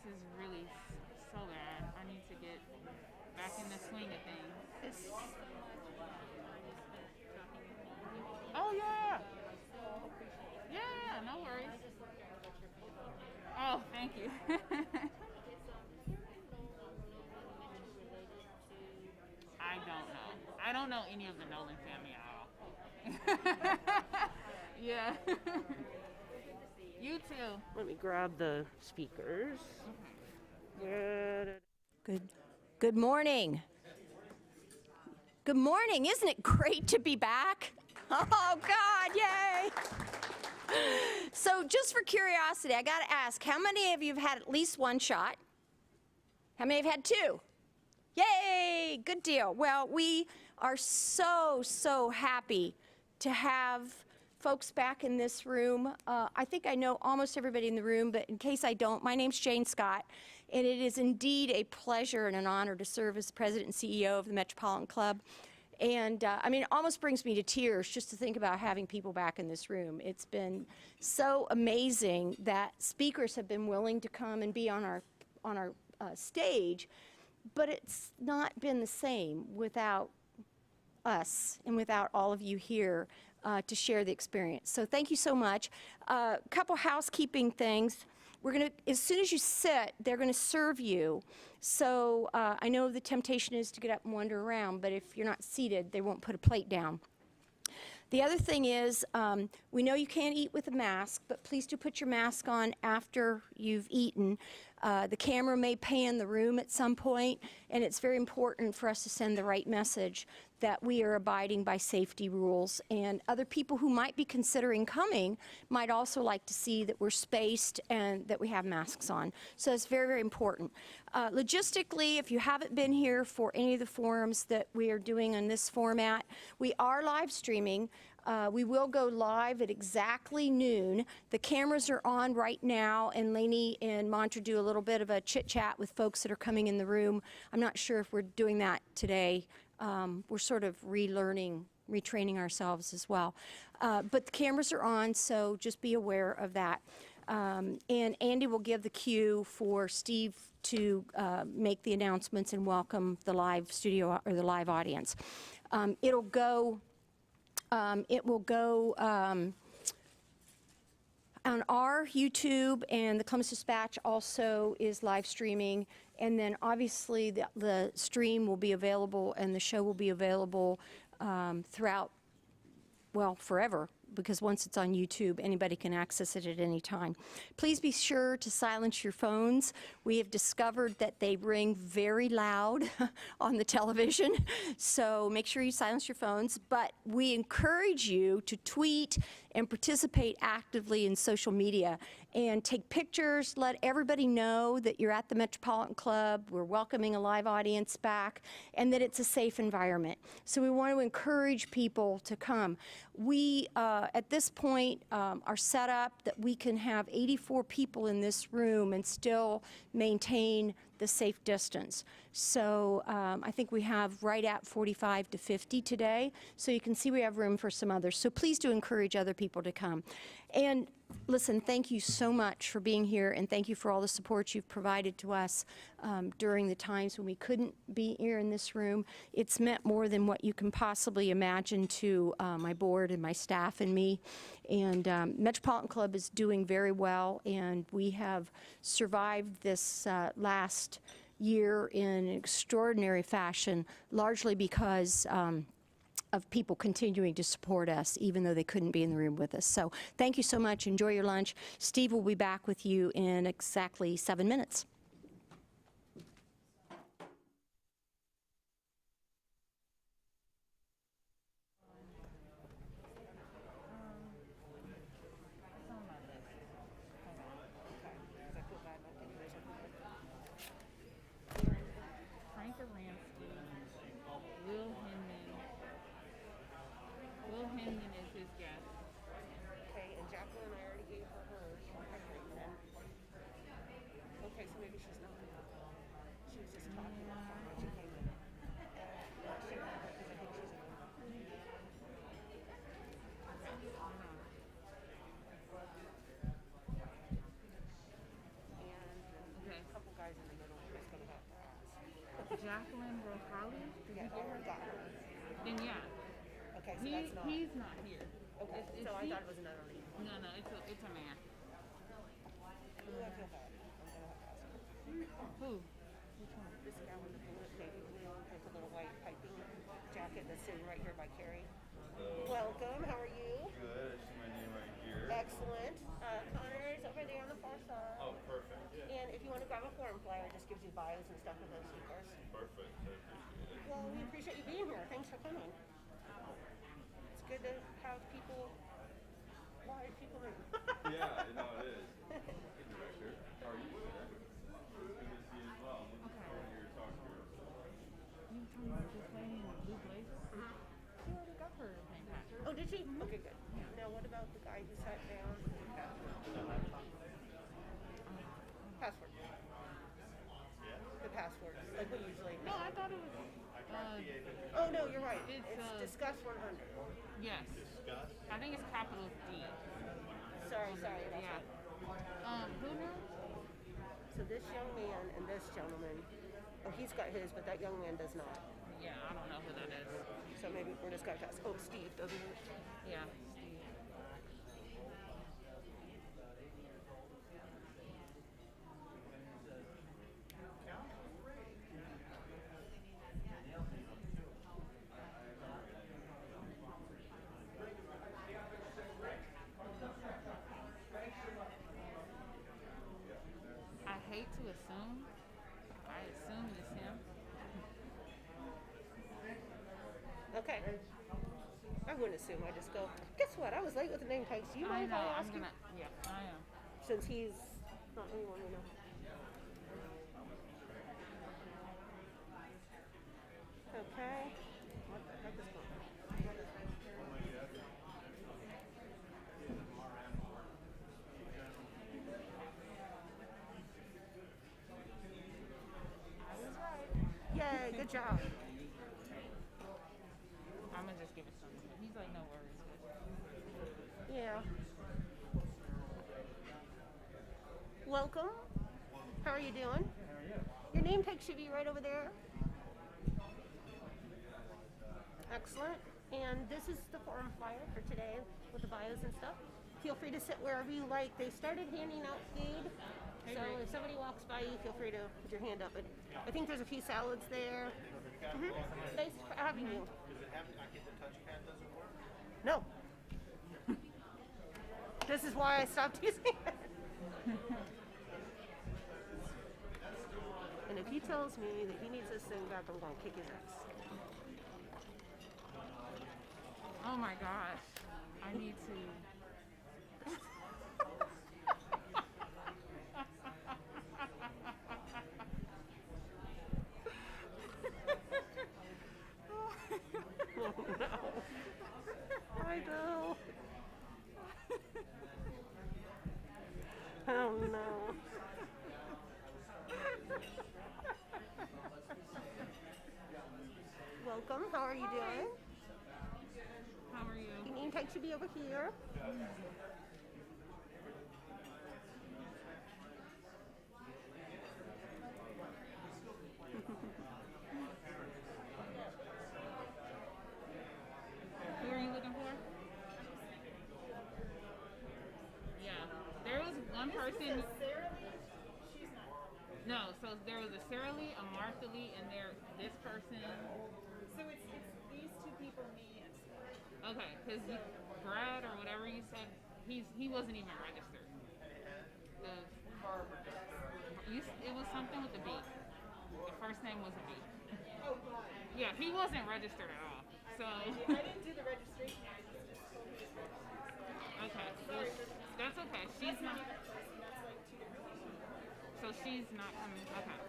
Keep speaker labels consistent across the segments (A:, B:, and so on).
A: is really so bad. I need to get back in the swing of things. Oh, yeah. Yeah, no worries. Oh, thank you. I don't know. I don't know any of the Nolan family at all. Yeah. You too.
B: Let me grab the speakers.
C: Good. Good morning. Good morning. Isn't it great to be back? Oh, God, yay. So just for curiosity, I got to ask, how many of you have had at least one shot? How many have had two? Yay, good deal. Well, we are so happy to have folks back in this room. I think I know almost everybody in the room, but in case I don't, my name's Jane Scott, and it is indeed a pleasure and an honor to serve as President and CEO of the Metropolitan Club. And I mean, it almost brings me to tears just to think about having people back in this room. It's been so amazing that speakers have been willing to come and be on our stage, but it's not been the same without us and without all of you here to share the experience. So thank you so much. A couple housekeeping things. We're going to, as soon as you sit, they're going to serve you. So I know the temptation is to get up and wander around, but if you're not seated, they won't put a plate down. The other thing is, we know you can't eat with a mask, but please do put your mask on after you've eaten. The camera may pan the room at some point, and it's very important for us to send the right message that we are abiding by safety rules, and other people who might be considering coming might also like to see that we're spaced and that we have masks on. So it's very important. Logistically, if you haven't been here for any of the forums that we are doing in this format, we are live streaming. We will go live at exactly noon. The cameras are on right now, and Lainey and Mantra do a little bit of a chit-chat with folks that are coming in the room. I'm not sure if we're doing that today. We're sort of relearning, retraining ourselves as well. But the cameras are on, so just be aware of that. And Andy will give the cue for Steve to make the announcements and welcome the live studio or the live audience. It will go on our YouTube, and the Columbus Dispatch also is live streaming. And then obviously the stream will be available and the show will be available throughout, well, forever, because once it's on YouTube, anybody can access it at any time. Please be sure to silence your phones. We have discovered that they ring very loud on the television, so make sure you silence your phones. But we encourage you to tweet and participate actively in social media and take pictures. Let everybody know that you're at the Metropolitan Club, we're welcoming a live audience back, and that it's a safe environment. So we want to encourage people to come. We, at this point, are set up that we can have 84 people in this room and still maintain the safe distance. So I think we have right at 45 to 50 today. So you can see we have room for some others. So please do encourage other people to come. And listen, thank you so much for being here, and thank you for all the support you've provided to us during the times when we couldn't be here in this room. It's meant more than what you can possibly imagine to my board and my staff and me. And Metropolitan Club is doing very well, and we have survived this last year in extraordinary fashion, largely because of people continuing to support us, even though they couldn't be in the room with us. So thank you so much. Enjoy your lunch. Steve will be back with you in exactly 7 minutes.
B: Okay, and Jacqueline, I already gave her hers. Okay, so we've
C: yet or got her?
A: Then yeah.
C: Okay, so that's not.
A: He's not here.
C: Okay,
A: It's
C: so I
A: he-
C: thought it was another lead.
A: No, it's a man.
C: Ooh, I feel bad. I'm gonna have to ask her.
A: Who?
C: This guy with the blue navy blue with the little white piping jacket that's sitting right here by Carrie. Welcome. How are you?
D: Good. I see my name right here.
C: Excellent. Connor is over there on the far side.
D: Oh, perfect.
C: And if you want to grab a form flyer, it just gives you bios and stuff for those speakers.
D: Perfect. I appreciate it.
C: Well, we appreciate you being here. Thanks for coming. It's good to have people, live people in.
D: Yeah, no, it is. Hey, Director. How are you today? Good to see you as well. I'm looking forward to your talk here.
A: You talking about this lady in the blue blazer? She already got her name back.
C: Oh, did she? Okay, good. Now, what about the guy who sat down? Password. The password. Like we usually.
A: No, I thought it was.
C: Oh, no, you're right.
A: It's,
C: It's discuss 100.
A: Yes. I think it's capital D.
C: Sorry, that's
A: Yeah.
C: right.
A: Who knows?
C: So this young man and this gentleman, oh, he's got his, but that young man does not.
A: Yeah, I don't know who that is.
C: So maybe we're just going to ask. Oh, Steve, doesn't it?
A: Yeah. I hate to assume. I assume it's him.
C: Okay. I wouldn't assume. I just go, guess what? I was late with the name tags. Do you mind if I ask you?
A: Yeah, I am.
C: Since he's not anyone we know. Okay. What the heck is going on?
A: I was right.
C: Yay, good job.
A: I'm gonna just give it something. He's like, no worries.
C: Yeah. Welcome. How are you doing?
D: How are you?
C: Your name tag should be right over there. Excellent. And this is the forum flyer for today with the bios and stuff. Feel free to sit wherever you like. They started handing out food. So if somebody walks by you, feel free to put your hand up. And I think there's a few salads there. Nice having you.
D: Does it have the touchpad doesn't work?
C: No. This is why I stopped using it. And if he tells me that he needs this thing back, I'm going to kick his ass.
A: Oh my gosh. I need to.
C: Oh no. I know. Oh no. Welcome. How are you doing?
A: How are you?
C: Your name tag should be over here.
A: Who are you looking for? Yeah. There was one person. No, so there was a Sarah Lee, a Martha Lee, and this person.
E: So it's these two people, me and Scott.
A: Okay, because Brad or whatever you said, he wasn't even registered. It was something with a B. The first name was a B.
E: Oh, God.
A: Yeah, he wasn't registered at all. So
E: I didn't do the registration. I just told you to register.
A: okay, so that's okay. She's not.
E: That's like two different people.
A: So she's not coming. Okay.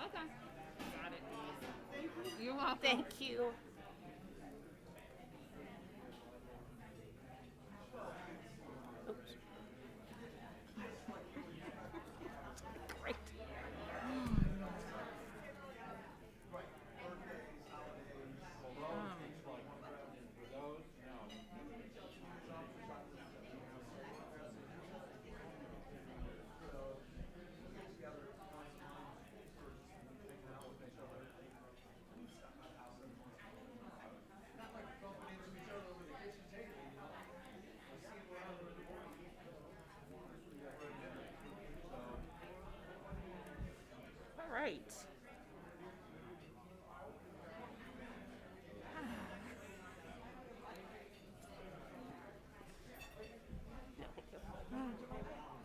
A: Okay. Got it. You're welcome.
C: Thank you. Oops. Great.
B: right. No, thank you.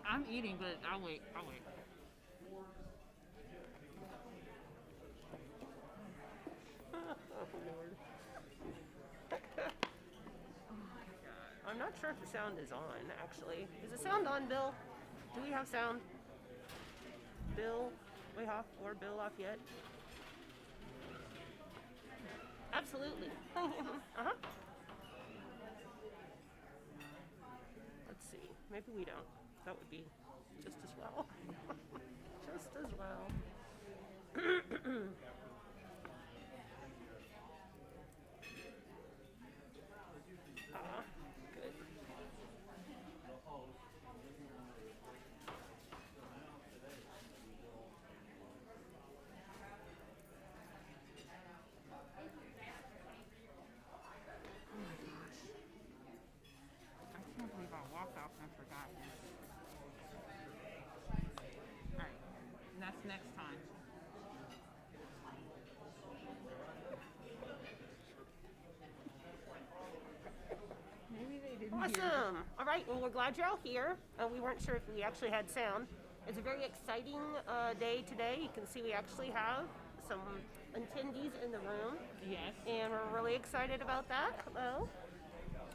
A: I'm eating, but I'll wait. I'll wait.
B: Oh, Lord. I'm not sure if the sound is on, actually. Is the sound on, Bill? Do we have sound? Bill, way off, or Bill off yet? Absolutely. Uh-huh. Let's see. Maybe we don't. That would be just as well. Just as well. Good.
A: I can't believe I walked off and forgot. All right, that's next time. Maybe they didn't hear.
B: Awesome. All right. Well, we're glad you're all here. We weren't sure if we actually had sound. It's a very exciting day today. You can see we actually have some attendees in the room.
A: Yes.
B: And we're really excited about that. Hello.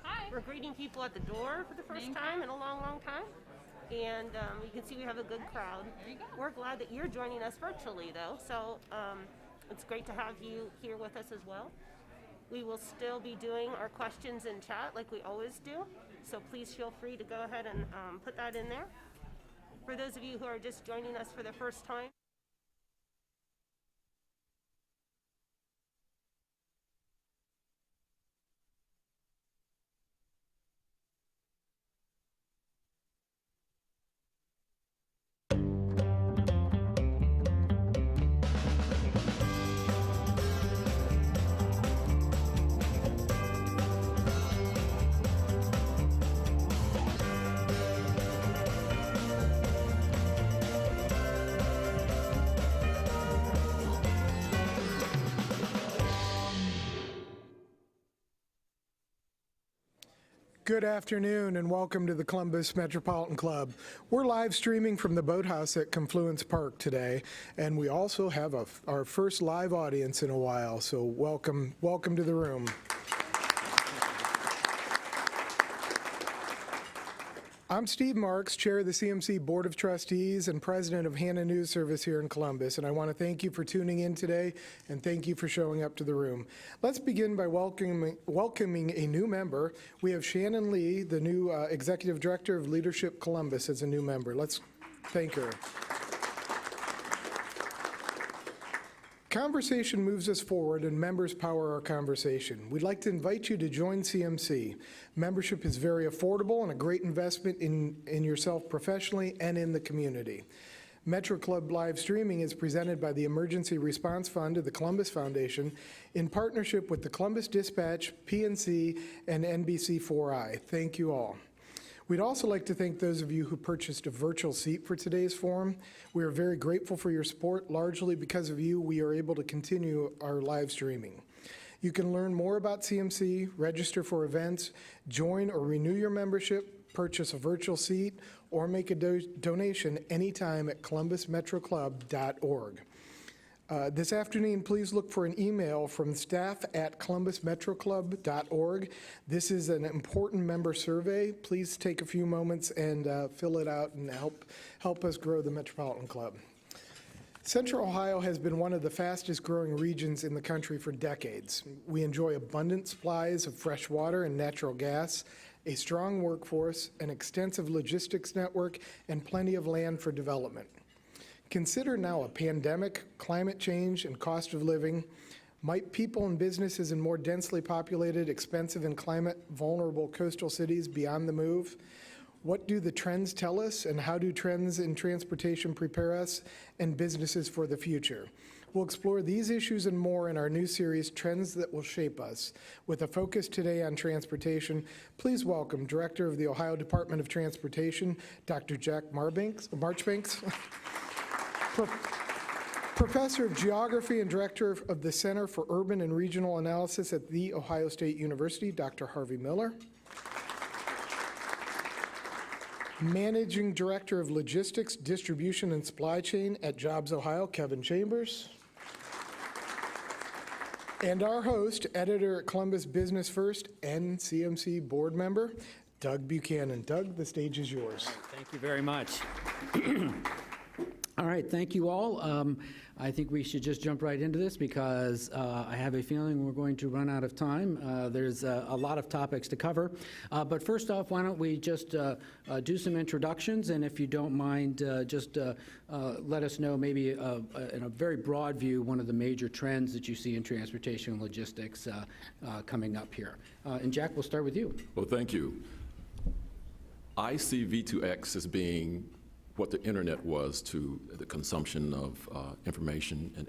A: Hi.
B: We're greeting people at the door for the first
A: Thank
B: time in a long, long time. And you can see we have a good crowd.
A: There you go.
B: We're glad that you're joining us virtually, though. So it's great to have you here with us as well. We will still be doing our questions in chat like we always do. So please feel free to go ahead and put that in there. For those of you who are just joining us for the first time,
F: Good afternoon and welcome to the Columbus Metropolitan Club. We're live streaming from the boathouse at Confluence Park today, and we also have our first live audience in a while, so welcome to the room. I'm Steve Marks, Chair of the CMC Board of Trustees and President of Hannah News Service here in Columbus, and I want to thank you for tuning in today and thank you for showing up to the room. Let's begin by welcoming a new member. We have Shannon Lee, the new Executive Director of Leadership Columbus, as a new member. Let's thank her. Conversation moves us forward and members power our conversation. We'd like to invite you to join CMC. Membership is very affordable and a great investment in yourself professionally and in the community. Metro Club live streaming is presented by the Emergency Response Fund of the Columbus Foundation in partnership with the Columbus Dispatch, PNC, and NBC4i. Thank you all. We'd also like to thank those of you who purchased a virtual seat for today's forum. We are very grateful for your support. Largely because of you, we are able to continue our live streaming. You can learn more about CMC, register for events, join or renew your membership, purchase a virtual seat, or make a donation anytime at columbusmetroclub.org. This afternoon, please look for an email from staff at columbusmetroclub.org. This is an important member survey. Please take a few moments and fill it out and help us grow the Metropolitan Club. Central Ohio has been one of the fastest growing regions in the country for decades. We enjoy abundant supplies of fresh water and natural gas, a strong workforce, an extensive logistics network, and plenty of land for development. Consider now a pandemic, climate change, and cost of living. Might people and businesses in more densely populated, expensive, and climate-vulnerable coastal cities be on the move? What do the trends tell us, and how do trends in transportation prepare us and businesses for the future? We'll explore these issues and more in our new series, Trends That Will Shape Us. With a focus today on transportation, please welcome Director of the Ohio Department of Transportation, Dr. Jack Marchbanks. Professor of Geography and Director of the Center for Urban and Regional Analysis at The Ohio State University, Dr. Harvey Miller. Managing Director of Logistics, Distribution, and Supply Chain at Jobs Ohio, Kevin Chambers. And our host, editor at Columbus Business First and CMC board member, Doug Buchanan. Doug, the stage is yours.
G: Thank you very much. All right, thank you all. I think we should just jump right into this because I have a feeling we're going to run out of time. There's a lot of topics to cover. But first off, why don't we just do some introductions, and if you don't mind, just let us know maybe in a very broad view one of the major trends that you see in transportation and logistics coming up here. And Jack, we'll start with you.
H: Well, thank you. I see V2X as being what the internet was to the consumption of information and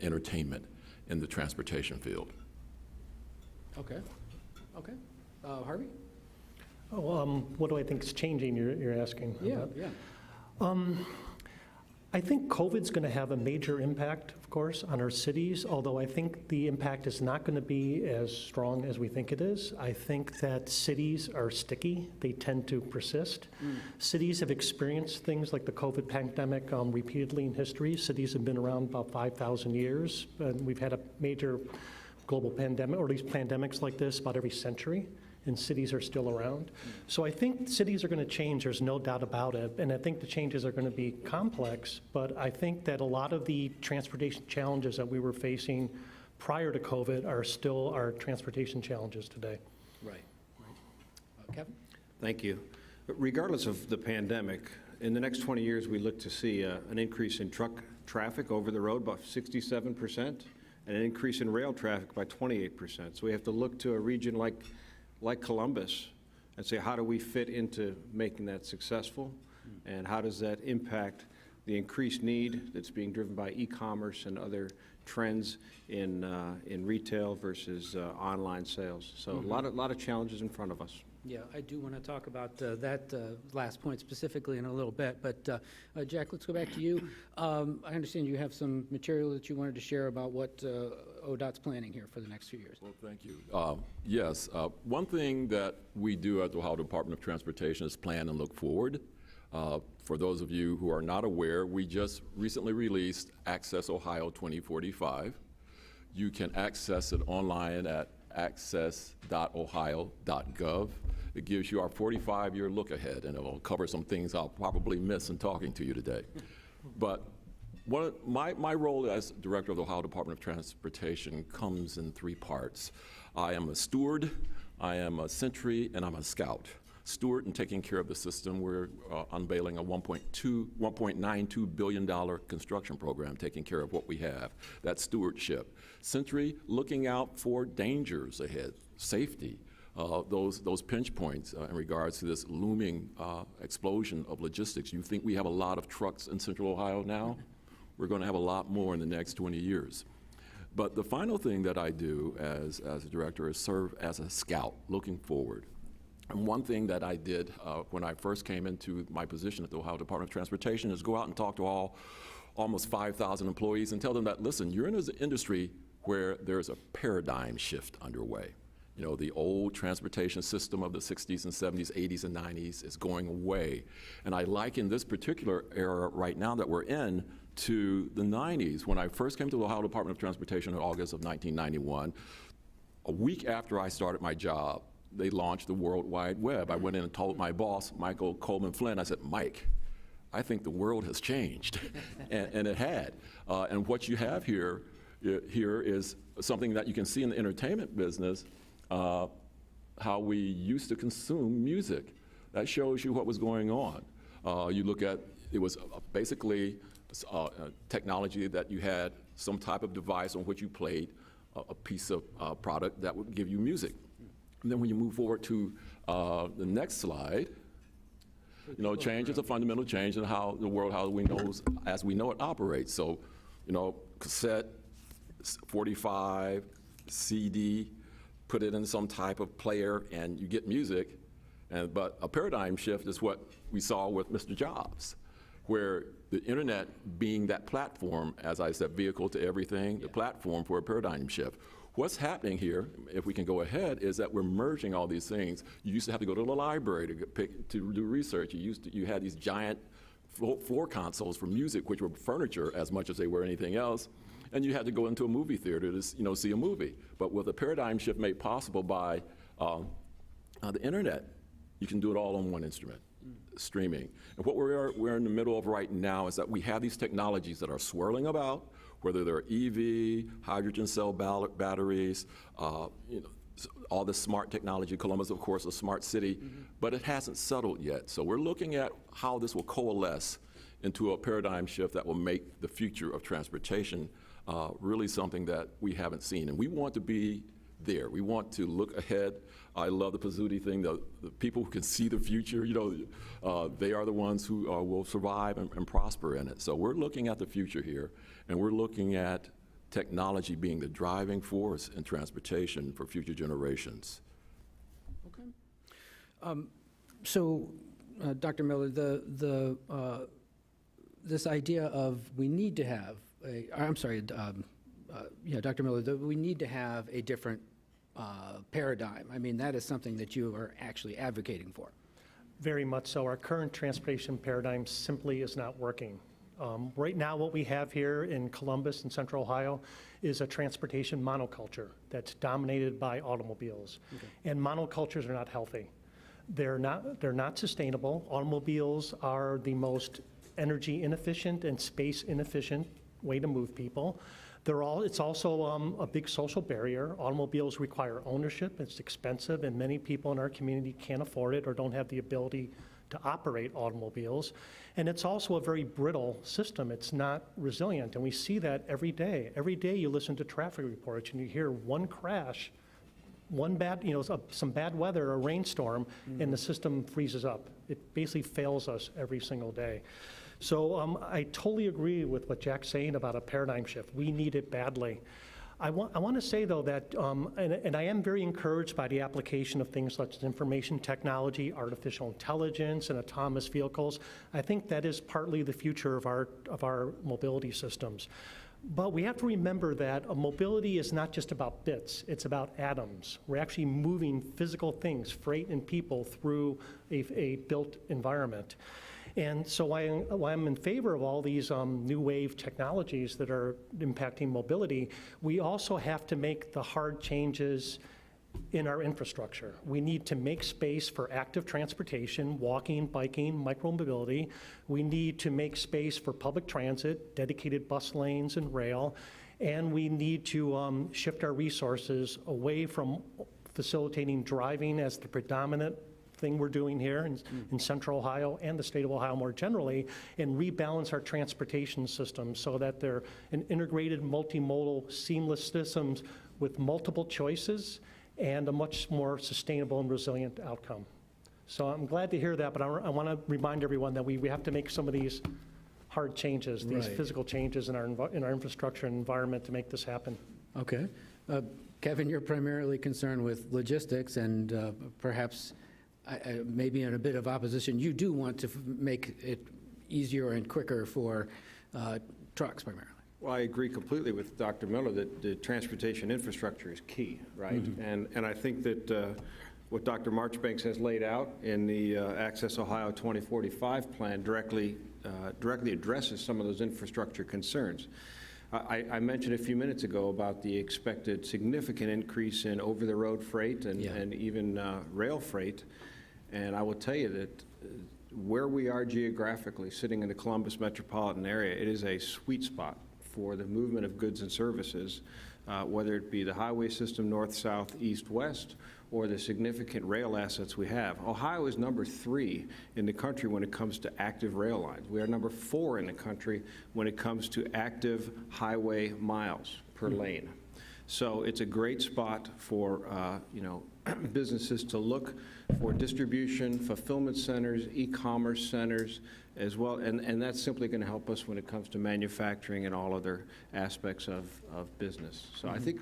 H: entertainment in the transportation field.
G: Okay. Okay. Harvey?
I: Oh, what do I think is changing, you're asking about?
G: Yeah.
I: I think COVID's going to have a major impact, of course, on our cities, although I think the impact is not going to be as strong as we think it is. I think that cities are sticky. They tend to persist. Cities have experienced things like the COVID pandemic repeatedly in history. Cities have been around about 5,000 years, and we've had a major global pandemic, or at least pandemics like this, about every century. And cities are still around. So I think cities are going to change, there's no doubt about it. And I think the changes are going to be complex, but I think that a lot of the transportation challenges that we were facing prior to COVID are still our transportation challenges today.
G: Right. Kevin?
J: Thank you. Regardless of the pandemic, in the next 20 years, we look to see an increase in truck traffic over the road by 67% and an increase in rail traffic by 28%. So we have to look to a region like Columbus and say, how do we fit into making that successful? And how does that impact the increased need that's being driven by e-commerce and other trends in retail versus online sales? So a lot of challenges in front of us.
G: Yeah, I do want to talk about that last point specifically in a little bit, but Jack, let's go back to you. I understand you have some material that you wanted to share about what ODOT's planning here for the next few years.
H: Well, thank you. Yes, one thing that we do at the Ohio Department of Transportation is plan and look forward. For those of you who are not aware, we just recently released Access Ohio 2045. You can access it online at access.ohio.gov. It gives you our 45-year look ahead, and it will cover some things I'll probably miss in talking to you today. But my role as director of the Ohio Department of Transportation comes in three parts. I am a steward, I am a sentry, and I'm a scout. Steward in taking care of the system. We're unveiling a $1.92 billion construction program taking care of what we have. That's stewardship. Sentry, looking out for dangers ahead, safety, those pinch points in regards to this looming explosion of logistics. You think we have a lot of trucks in Central Ohio now? We're going to have a lot more in the next 20 years. But the final thing that I do as a director is serve as a scout, looking forward. And one thing that I did when I first came into my position at the Ohio Department of Transportation is go out and talk to almost 5,000 employees and tell them that, listen, you're in an industry where there's a paradigm shift underway. You know, the old transportation system of the 60s and 70s, 80s and 90s is going away. And I liken this particular era right now that we're in to the 90s. When I first came to the Ohio Department of Transportation in August of 1991, a week after I started my job, they launched the World Wide Web. I went in and told my boss, Michael Coleman Flynn, I said, Mike, I think the world has changed. and it had. And what you have here is something that you can see in the entertainment business, how we used to consume music. That shows you what was going on. You look at, it was basically technology that you had some type of device on which you played a piece of product that would give you music. And then when you move forward to the next slide, you know, change is a fundamental change in how the world, as we know it operates. So, you know, cassette, 45, CD, put it in some type of player and you get music. But a paradigm shift is what we saw with Mr. Jobs. where the internet being that platform, as I said, vehicle to everything, the platform for a paradigm shift. What's happening here, if we can go ahead, is that we're merging all these things. You used to have to go to the library to do research. You had these giant floor consoles for music, which were furniture as much as they were anything else, and you had to go into a movie theater to see a movie. But with a paradigm shift made possible by the internet, you can do it all on one instrument, streaming. And what we're in the middle of right now is that we have these technologies that are swirling about, whether they're EV, hydrogen cell batteries, all this smart technology. Columbus, of course, a smart city, but it hasn't settled yet. So we're looking at how this will coalesce into a paradigm shift that will make the future of transportation really something that we haven't seen. And we want to be there. We want to look ahead. I love the Pizzuti thing, the people who can see the future, they are the ones who will survive and prosper in it. So we're looking at the future here, and we're looking at technology being the driving force in transportation for future generations.
G: Okay. So, Dr. Miller, this idea of we need to have Dr. Miller, we need to have a different paradigm. I mean, that is something that you are actually advocating for.
I: Very much so. Our current transportation paradigm simply is not working. Right now, what we have here in Columbus and Central Ohio is a transportation monoculture that's dominated by automobiles. Okay. And monocultures are not healthy. They're not sustainable. Automobiles are the most energy inefficient and space inefficient way to move people. It's also a big social barrier. Automobiles require ownership. It's expensive, and many people in our community can't afford it or don't have the ability to operate automobiles. And it's also a very brittle system. It's not resilient, and we see that every day. Every day you listen to traffic reports and you hear one crash, one bad, some bad weather, a rainstorm, and the system freezes up. It basically fails us every single day. So I totally agree with what Jack's saying about a paradigm shift. We need it badly. I want to say, though, that, and I am very encouraged by the application of things such as information technology, artificial intelligence, and autonomous vehicles. I think that is partly the future of our mobility systems. But we have to remember that mobility is not just about bits, it's about atoms. We're actually moving physical things, freight and people, through a built environment. And so while I'm in favor of all these new wave technologies that are impacting mobility, we also have to make the hard changes in our infrastructure. We need to make space for active transportation, walking, biking, micromobility. We need to make space for public transit, dedicated bus lanes and rail, and we need to shift our resources away from facilitating driving as the predominant thing we're doing here in Central Ohio and the state of Ohio more generally, and rebalance our transportation systems so that they're an integrated, multimodal, seamless systems with multiple choices and a much more sustainable and resilient outcome. So I'm glad to hear that, but I want to remind everyone that we have to make some of these hard changes, these physical changes in our infrastructure and environment to make this happen.
G: Okay. Kevin, you're primarily concerned with logistics and perhaps maybe in a bit of opposition, you do want to make it easier and quicker for trucks primarily.
J: Well, I agree completely with Dr. Miller that the transportation infrastructure is key, right? And I think that what Dr. Marchbanks has laid out in the Access Ohio 2045 plan directly addresses some of those infrastructure concerns. I mentioned a few minutes ago about the expected significant increase in over-the-road freight and even rail freight. And I will tell you that where we are geographically, sitting in the Columbus metropolitan area, it is a sweet spot for the movement of goods and services, whether it be the highway system north, south, east, west, or the significant rail assets we have. Ohio is number 3 in the country when it comes to active rail lines. We are number 4 in the country when it comes to active highway miles per lane. So it's a great spot for businesses to look for distribution, fulfillment centers, e-commerce centers as well, and that's simply going to help us when it comes to manufacturing and all other aspects of business. So I think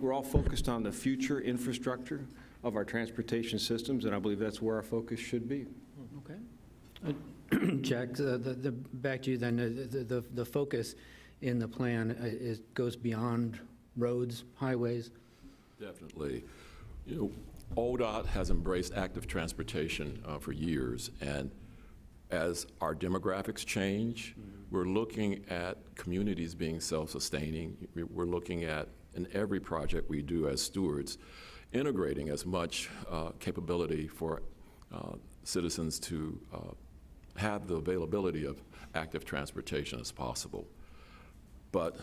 J: we're all focused on the future infrastructure of our transportation systems, and I believe that's where our focus should be.
G: Okay. Jack, back to you then. The focus in the plan goes beyond roads, highways.
H: Definitely. You know, ODOT has embraced active transportation for years, and as our demographics change, we're looking at communities being self-sustaining. We're looking at, in every project we do as stewards, integrating as much capability for citizens to have the availability of active transportation as possible. But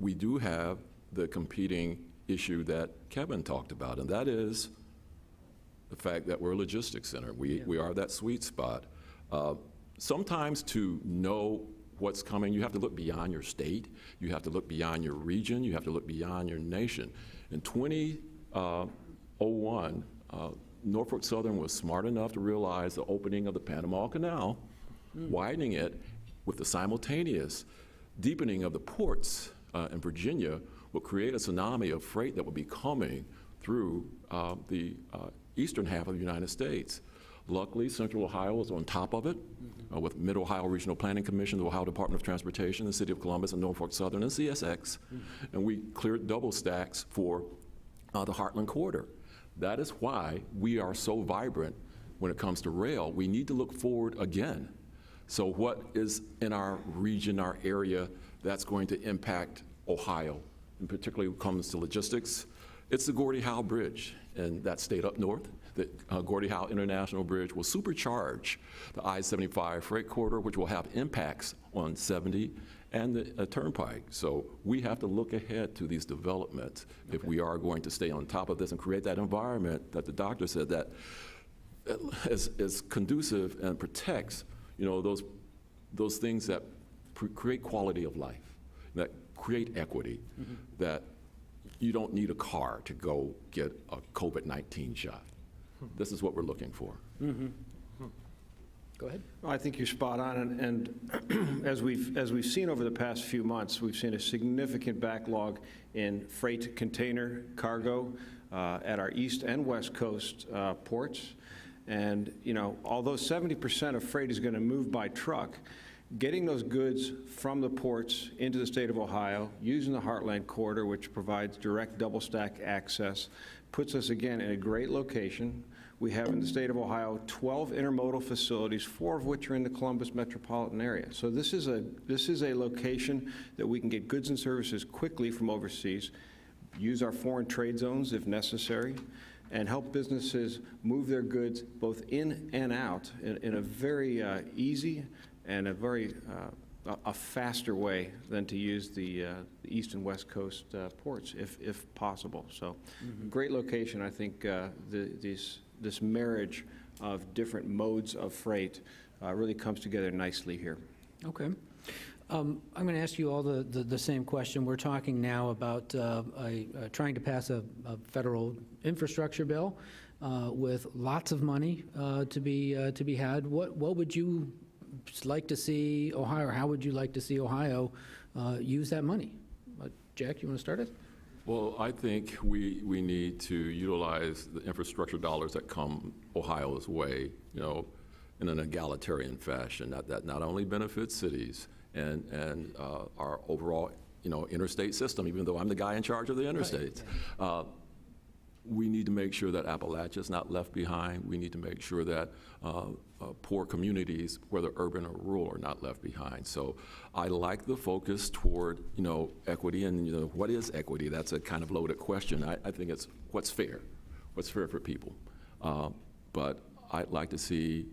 H: we do have the competing issue that Kevin talked about, and that is the fact that we're a logistics center. We are that sweet spot. Sometimes to know what's coming, you have to look beyond your state, you have to look beyond your region, you have to look beyond your nation. In 2001, Norfolk Southern was smart enough to realize the opening of the Panama Canal, widening it with the simultaneous deepening of the ports in Virginia will create a tsunami of freight that will be coming through the eastern half of the United States. Luckily, Central Ohio was on top of it with Mid-Ohio Regional Planning Commission, the Ohio Department of Transportation, the City of Columbus, and Norfolk Southern, and CSX, and we cleared double stacks for the Heartland Corridor. That is why we are so vibrant when it comes to rail. We need to look forward again. So what is in our region, our area, that's going to impact Ohio, and particularly when it comes to logistics? It's the Gordie Howe Bridge in that state up north. The Gordie Howe International Bridge will supercharge the I-75 freight corridor, which will have impacts on 70 and the turnpike. So we have to look ahead to these developments if we are going to stay on top of this and create that environment that the doctor said that is conducive and protects, you know, those things that create quality of life, that create equity, that you don't need a car to go get a COVID-19 shot. This is what we're looking for.
G: Go ahead.
J: Well, I think you're spot on, and as we've seen over the past few months, we've seen a significant backlog in freight container cargo at our east and west coast ports. And you know, although 70% of freight is going to move by truck, getting those goods from the ports into the state of Ohio, using the Heartland Corridor, which provides direct double stack access, puts us again in a great location. We have in the state of Ohio 12 intermodal facilities, 4 of which are in the Columbus metropolitan area. So this is a location that we can get goods and services quickly from overseas, use our foreign trade zones if necessary, and help businesses move their goods both in and out in a very easy and a very a faster way than to use the east and west coast ports, if possible. So, great location. I think this marriage of different modes of freight really comes together nicely here.
G: Okay. I'm going to ask you all the same question. We're talking now about trying to pass a federal infrastructure bill with lots of money to be had. What would you like to see Ohio, or how would you like to see Ohio use that money? Jack, you want to start it?
H: Well, I think we need to utilize the infrastructure dollars that come Ohio's way, you know, in an egalitarian fashion that not only benefits cities and our overall, you know, interstate system, even though I'm the guy in charge of the interstates. Right. We need to make sure that Appalachia is not left behind. We need to make sure that poor communities, whether urban or rural, are not left behind. So I like the focus toward, you know, equity, and you know, what is equity? That's a kind of loaded question. I think it's what's fair for people. But I'd like to see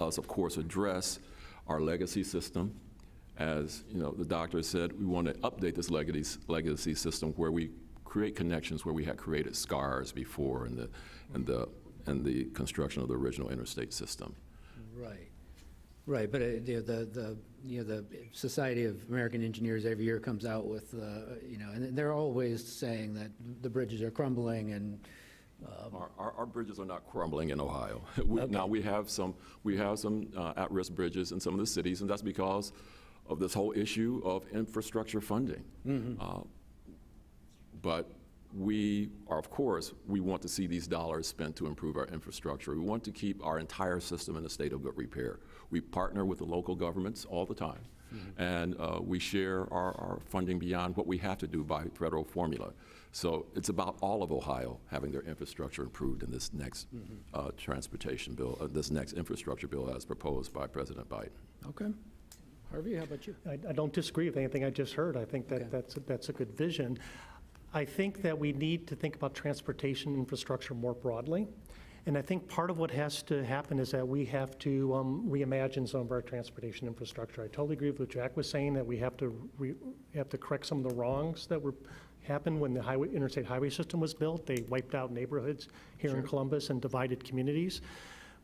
H: us, of course, address our legacy system. As you know, the doctor said, we want to update this legacy system where we create connections where we had created scars before in the construction of the original interstate system.
G: Right. But the Society of American Engineers every year comes out with you know, and they're always saying that the bridges are crumbling and.
H: Our bridges are not crumbling in Ohio. Now we have some at-risk bridges in some of the cities, and that's because of this whole issue of infrastructure funding. But we are, of course, we want to see these dollars spent to improve our infrastructure. We want to keep our entire system in a state of good repair. We partner with the local governments all the time, and we share our funding beyond what we have to do by federal formula. So it's about all of Ohio having their infrastructure improved in this next transportation bill, this next infrastructure bill as proposed by President Biden.
G: Okay. Harvey, how about you?
I: I don't disagree with anything I just heard. I think that that's a good vision. I think that we need to think about transportation infrastructure more broadly. And I think part of what has to happen is that we have to reimagine some of our transportation infrastructure. I totally agree with what Jack was saying, that we have to correct some of the wrongs that happened when the interstate highway system was built. They wiped out neighborhoods here in Columbus and divided communities.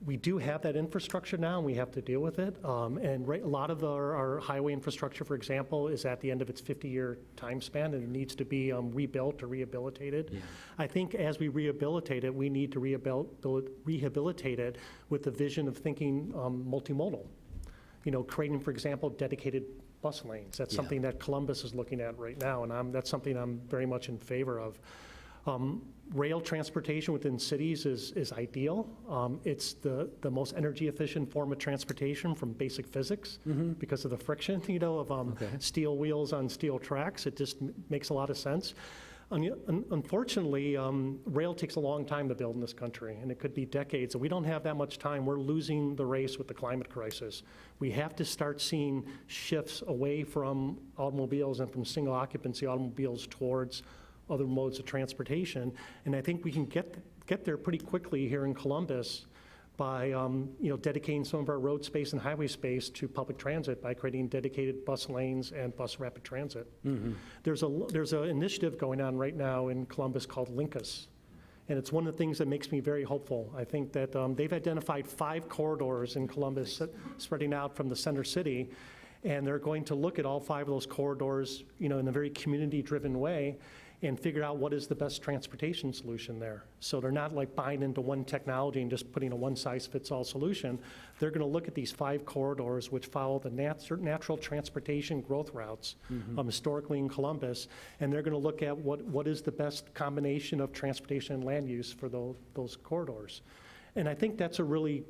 I: We do have that infrastructure now, and we have to deal with it. And a lot of our highway infrastructure, for example, is at the end of its 50-year time span, and it needs to be rebuilt or rehabilitated. Yeah. I think as we rehabilitate it, we need to rehabilitate it with the vision of thinking multimodal. You know, creating, for example, dedicated bus lanes. That's something that Columbus is looking at right now, and that's something I'm very much in favor of. Rail transportation within cities is ideal. It's the most energy efficient form of transportation from basic physics because of the friction, you know, of steel wheels on steel tracks. It just makes a lot of sense. Unfortunately, rail takes a long time to build in this country, and it could be decades, and we don't have that much time. We're losing the race with the climate crisis. We have to start seeing shifts away from automobiles and from single occupancy automobiles towards other modes of transportation, and I think we can get there pretty quickly here in Columbus by dedicating some of our road space and highway space to public transit by creating dedicated bus lanes and bus rapid transit. There's an initiative going on right now in Columbus called Linkus, and it's one of the things that makes me very hopeful. I think that they've identified 5 corridors in Columbus spreading out from the center city, and they're going to look at all 5 of those corridors, in a very community-driven way, and figure out what is the best transportation solution there. So they're not like buying into one technology and just putting a one-size-fits-all solution. They're going to look at these 5 corridors which follow the natural transportation growth routes historically in Columbus, and they're going to look at what is the best combination of transportation and land use for those corridors. And I think that's a really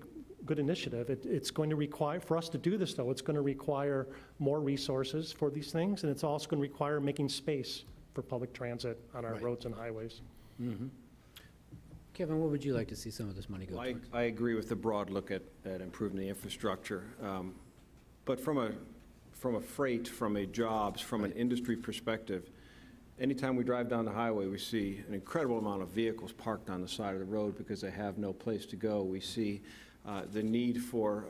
I: good initiative. It's going to require, for us to do this though, it's going to require more resources for these things, and it's also going to require making space for public transit on our roads and highways.
G: Kevin, what would you like to see some of this money go towards?
J: I agree with the broad look at improving the infrastructure. But from a freight, from a jobs, from an industry perspective, anytime we drive down the highway, we see an incredible amount of vehicles parked on the side of the road because they have no place to go. We see the need for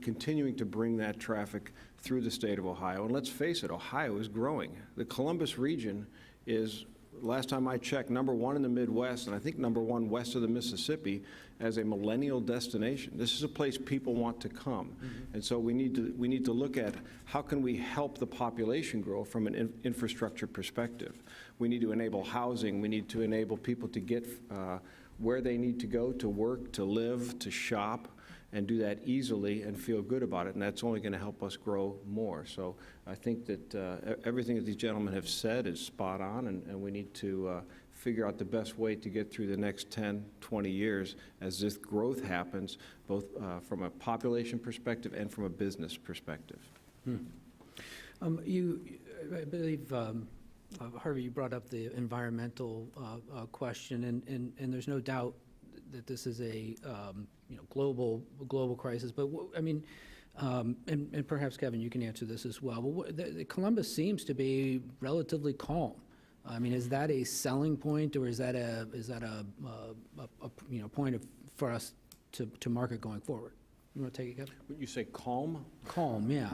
J: continuing to bring that traffic through the state of Ohio. And let's face it, Ohio is growing. The Columbus region is, last time I checked, #1 in the Midwest, and I think #1 west of the Mississippi as a millennial destination. This is a place people want to come. And so we need to look at how can we help the population grow from an infrastructure perspective. We need to enable housing. We need to enable people to get where they need to go to work, to live, to shop, and do that easily and feel good about it. And that's only going to help us grow more. So I think that everything that these gentlemen have said is spot on, and we need to figure out the best way to get through the next 10, 20 years as this growth happens, both from a population perspective and from a business perspective.
G: I believe, Harvey, you brought up the environmental question, and there's no doubt that this is a global crisis. But I mean, and perhaps Kevin, you can answer this as well. But Columbus seems to be relatively calm. I mean, is that a selling point, or is that a point for us to market going forward? You want to take it, Kevin?
J: When you say calm?
G: Calm, yeah.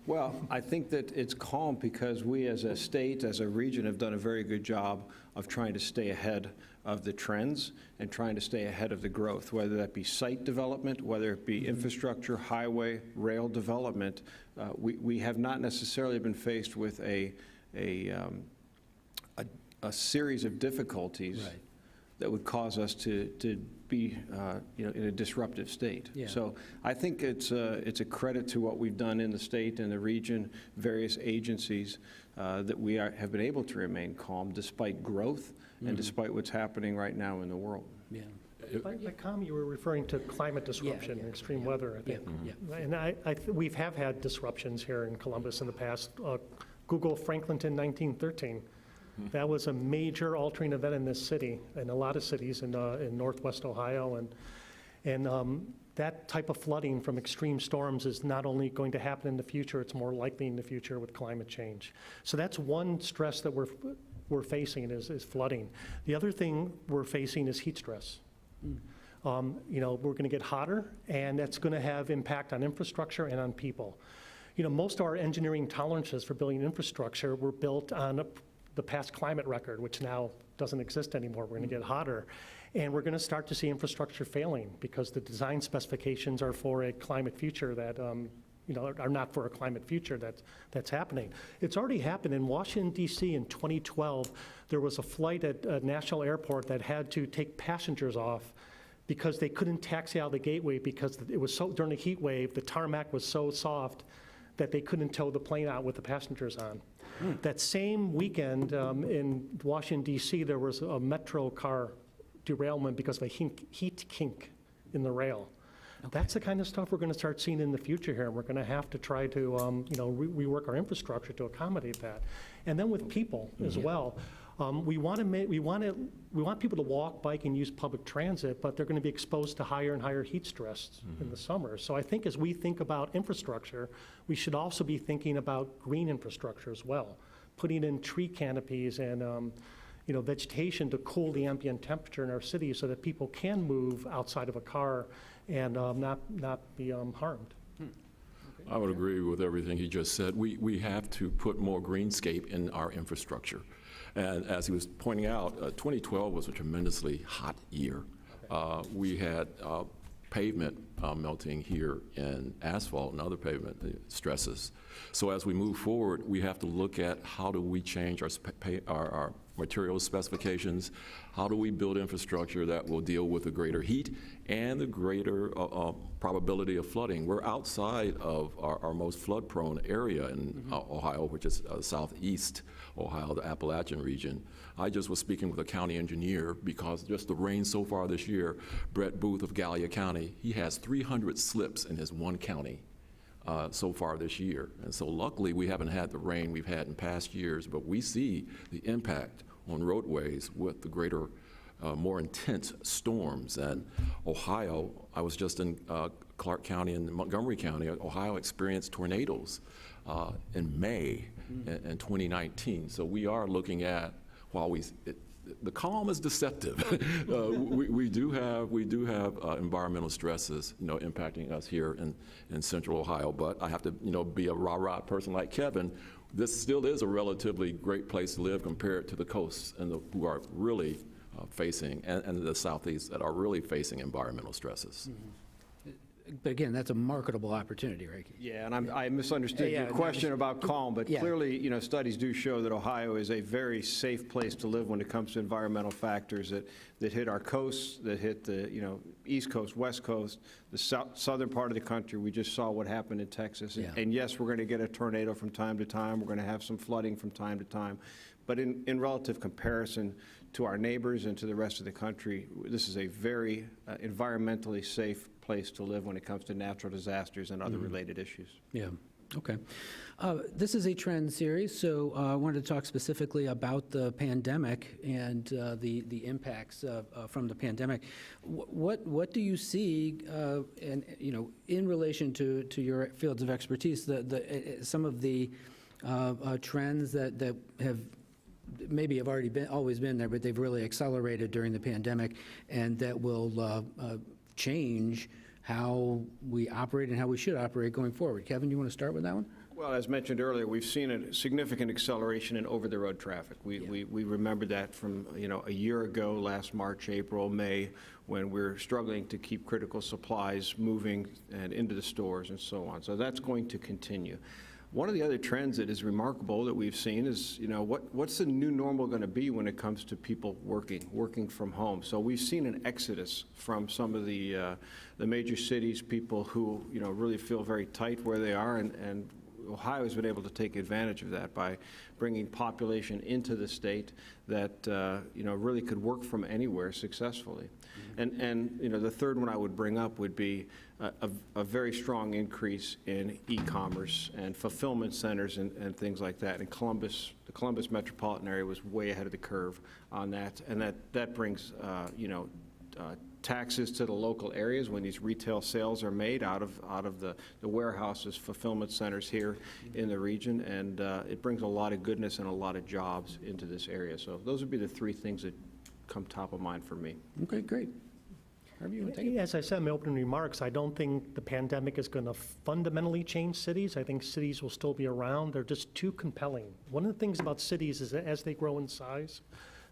J: Well, I think that it's calm because we as a state, as a region, have done a very good job of trying to stay ahead of the trends and trying to stay ahead of the growth, whether that be site development, whether it be infrastructure, highway, rail development. We have not necessarily been faced with a series of difficulties that would cause us to be in a disruptive state. Yeah. So I think it's a credit to what we've done in the state and the region, various agencies, that we have been able to remain calm despite growth and despite what's happening right now in the world.
G: Yeah.
I: By calm, you were referring to climate disruption,
G: yeah,
I: extreme weather, I think.
G: Yeah.
I: And we have had disruptions here in Columbus in the past. Google Franklinton 1913. That was a major altering event in this city, and a lot of cities in Northwest Ohio, and that type of flooding from extreme storms is not only going to happen in the future, it's more likely in the future with climate change. So that's one stress that we're facing is flooding. The other thing we're facing is heat stress. We're going to get hotter, and that's going to have impact on infrastructure and on people. Most of our engineering tolerances for building infrastructure were built on the past climate record, which now doesn't exist anymore. We're going to get hotter. And we're going to start to see infrastructure failing because the design specifications are for a climate future that are not for a climate future that's happening. It's already happened in Washington, D.C. in 2012. There was a flight at a national airport that had to take passengers off because they couldn't taxi out of the gateway because it was so, during a heat wave, the tarmac was so soft that they couldn't tow the plane out with the passengers on. That same weekend in Washington, D.C., there was a metro car derailment because of a heat kink in the rail. That's the kind of stuff we're going to start seeing in the future here, and we're going to have to try to rework our infrastructure to accommodate that. And then with people as well, we want people to walk, bike, and use public transit, but they're going to be exposed to higher and higher heat stress in the summer. So I think as we think about infrastructure, we should also be thinking about green infrastructure as well, putting in tree canopies and vegetation to cool the ambient temperature in our cities so that people can move outside of a car and not be harmed.
H: I would agree with everything he just said. We have to put more greenscape in our infrastructure. And as he was pointing out, 2012 was a tremendously hot year. We had pavement melting here and asphalt and other pavement stresses. So as we move forward, we have to look at how do we change our material specifications, how do we build infrastructure that will deal with the greater heat and the greater probability of flooding. We're outside of our most flood-prone area in Ohio, which is southeast Ohio, the Appalachian region. I just was speaking with a county engineer because just the rain so far this year, Brett Booth of Gallia County, he has 300 slips in his one county so far this year. And so luckily we haven't had the rain we've had in past years, but we see the impact on roadways with the greater, more intense storms. And Ohio, I was just in Clark County and Montgomery County, Ohio experienced tornadoes in May in 2019. So we are looking at, while the calm is deceptive. We do have environmental stresses, impacting us here in Central Ohio. But I have to, be a rah-rah person like Kevin. This still is a relatively great place to live compared to the coasts and who are really facing, and the southeast that are really facing environmental stresses.
G: But again, that's a marketable opportunity, right?
J: Yeah, and I misunderstood your question about calm, but clearly, studies do show that Ohio is a very safe place to live when it comes to environmental factors that hit our coasts, that hit the, East Coast, West Coast, the southern part of the country. We just saw what happened in Texas. And yes, we're going to get a tornado from time to time. We're going to have some flooding from time to time. But in relative comparison to our neighbors and to the rest of the country, this is a very environmentally safe place to live when it comes to natural disasters and other related issues.
G: Yeah, okay. This is a trend series, so I wanted to talk specifically about the pandemic and the impacts from the pandemic. What do you see, in relation to your fields of expertise, some of the trends that have maybe have always been there, but they've really accelerated during the pandemic, and that will change how we operate and how we should operate going forward. Kevin, you want to start with that one?
J: Well, as mentioned earlier, we've seen a significant acceleration in over-the-road traffic. We remember that from a year ago, last March, April, May, when we're struggling to keep critical supplies moving and into the stores and so on. So that's going to continue. One of the other trends that is remarkable that we've seen is, what's the new normal going to be when it comes to people working from home? So we've seen an exodus from some of the major cities, people who, really feel very tight where they are, and Ohio has been able to take advantage of that by bringing population into the state that, really could work from anywhere successfully. And the third one I would bring up would be a very strong increase in e-commerce and fulfillment centers and things like that. And the Columbus metropolitan area was way ahead of the curve on that. And that brings, taxes to the local areas when these retail sales are made out of the warehouses, fulfillment centers here in the region. And it brings a lot of goodness and a lot of jobs into this area. So those would be the three things that come top of mind for me.
G: Okay, great. Harvey, you want to take it?
I: As I said in my opening remarks, I don't think the pandemic is going to fundamentally change cities. I think cities will still be around. They're just too compelling. One of the things about cities is that as they grow in size,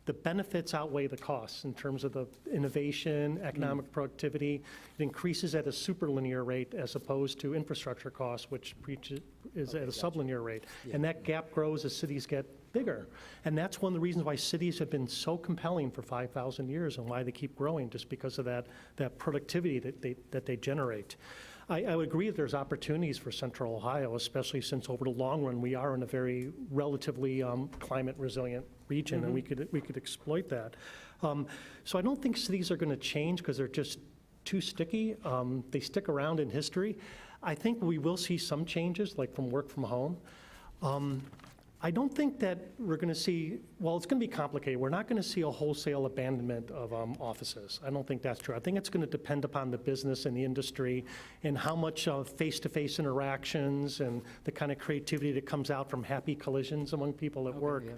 I: the benefits outweigh the costs in terms of the innovation, economic productivity. It increases at a superlinear rate as opposed to infrastructure costs, which is at a sublinear rate. And that gap grows as cities get bigger. And that's one of the reasons why cities have been so compelling for 5,000 years and why they keep growing, just because of that productivity that they generate. I would agree that there's opportunities for Central Ohio, especially since over the long run, we are in a very relatively climate resilient region, and we could exploit that. So I don't think cities are going to change because they're just too sticky. They stick around in history. I think we will see some changes, like from work from home. I don't think that we're going to see, well, it's going to be complicated. We're not going to see a wholesale abandonment of offices. I don't think that's true. I think it's going to depend upon the business and the industry and how much face-to-face interactions and the kind of creativity that comes out from happy collisions among people at work. Yeah.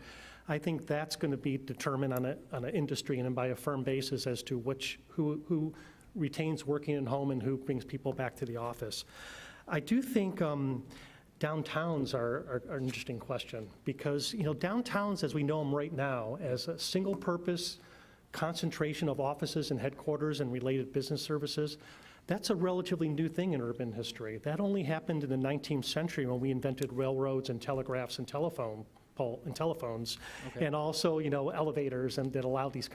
I: I think that's going to be determined on an industry and by a firm basis as to who retains working at home and who brings people back to the office. I do think downtowns are an interesting question because, downtowns as we know them right now as a single purpose concentration of offices and headquarters and related business services, that's a relatively new thing in urban history. That only happened in the 19th century when we invented railroads and telegraphs and telephones, okay. And also, elevators and that allowed these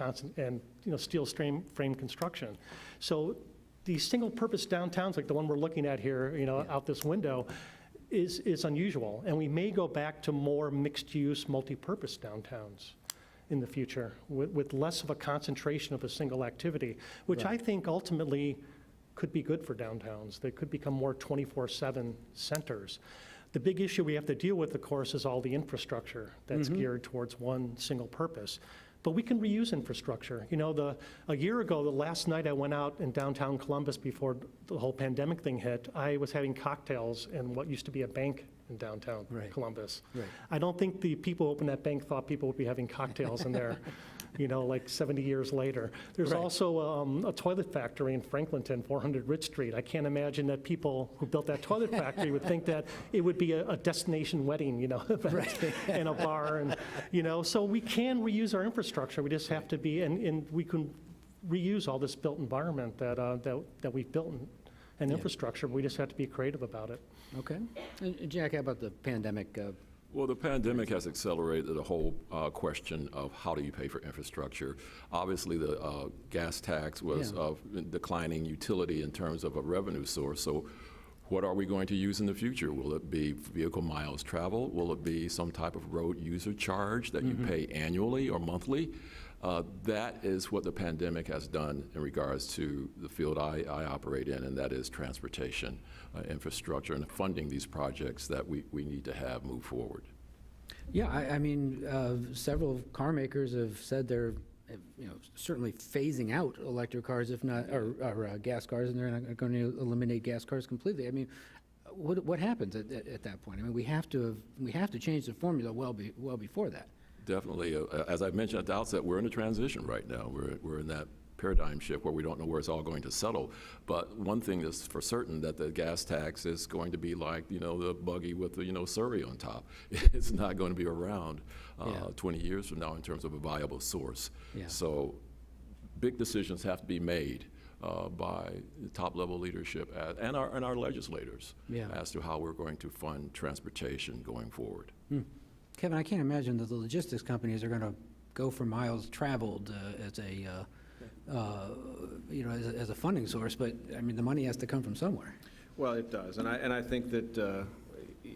I: steel frame construction. So these single purpose downtowns like the one we're looking at here, out this window, is unusual, and we may go back to more mixed-use, multi-purpose downtowns in the future with less of a concentration of a single activity, which I think ultimately could be good for downtowns. They could become more 24/7 centers. The big issue we have to deal with, of course, is all the infrastructure that's geared towards one single purpose. But we can reuse infrastructure. A year ago, the last night I went out in downtown Columbus before the whole pandemic thing hit, I was having cocktails in what used to be a bank in downtown Columbus. Right. I don't think the people who opened that bank thought people would be having cocktails in there, like 70 years later. There's also a toilet factory in Franklinton, 400 Rich Street. I can't imagine that people who built that toilet factory would think that it would be a destination wedding, and a bar. And, so we can reuse our infrastructure. We just have to be, and we can reuse all this built environment that we've built and infrastructure. We just have to be creative about it.
G: Okay. And Jack, how about the pandemic?
H: Well, the pandemic has accelerated the whole question of how do you pay for infrastructure. Obviously, the gas tax was declining utility in terms of a revenue source. So what are we going to use in the future? Will it be vehicle miles traveled? Will it be some type of road user charge that you pay annually or monthly? That is what the pandemic has done in regards to the field I operate in, and that is transportation infrastructure and funding these projects that we need to have move forward.
G: Yeah, I mean, several car makers have said they're certainly phasing out electric cars, if not, or gas cars, and they're not going to eliminate gas cars completely. I mean, what happens at that point? I mean, we have to change the formula well before that.
H: Definitely. As I mentioned at the outset, we're in a transition right now. We're in that paradigm shift where we don't know where it's all going to settle. But one thing is for certain, that the gas tax is going to be like, the buggy with the, Surrey on top. It's not going to be around 20 years from now in terms of a viable source. Yeah. So big decisions have to be made by the top-level leadership and our legislators as to how we're going to fund transportation going forward.
G: Kevin, I can't imagine that the logistics companies are going to go for miles traveled as a funding source, but I mean the money has to come from somewhere.
J: Well, it does, and I think that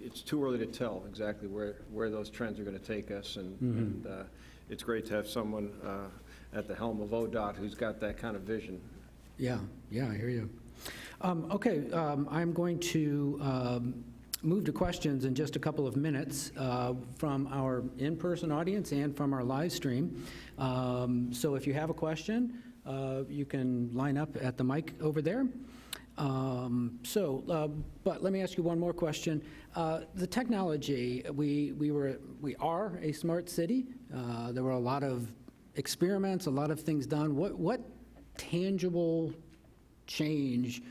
J: it's too early to tell exactly where those trends are going to take us, and it's great to have someone at the helm of ODOT who's got that kind of vision.
G: Yeah, I hear you. Okay, I'm going to move to questions in just a couple of minutes from our in-person audience and from our live stream. So if you have a question, you can line up at the mic over there. But let me ask you one more question. The technology, we are a smart city. There were a lot of experiments, a lot of things done. What tangible change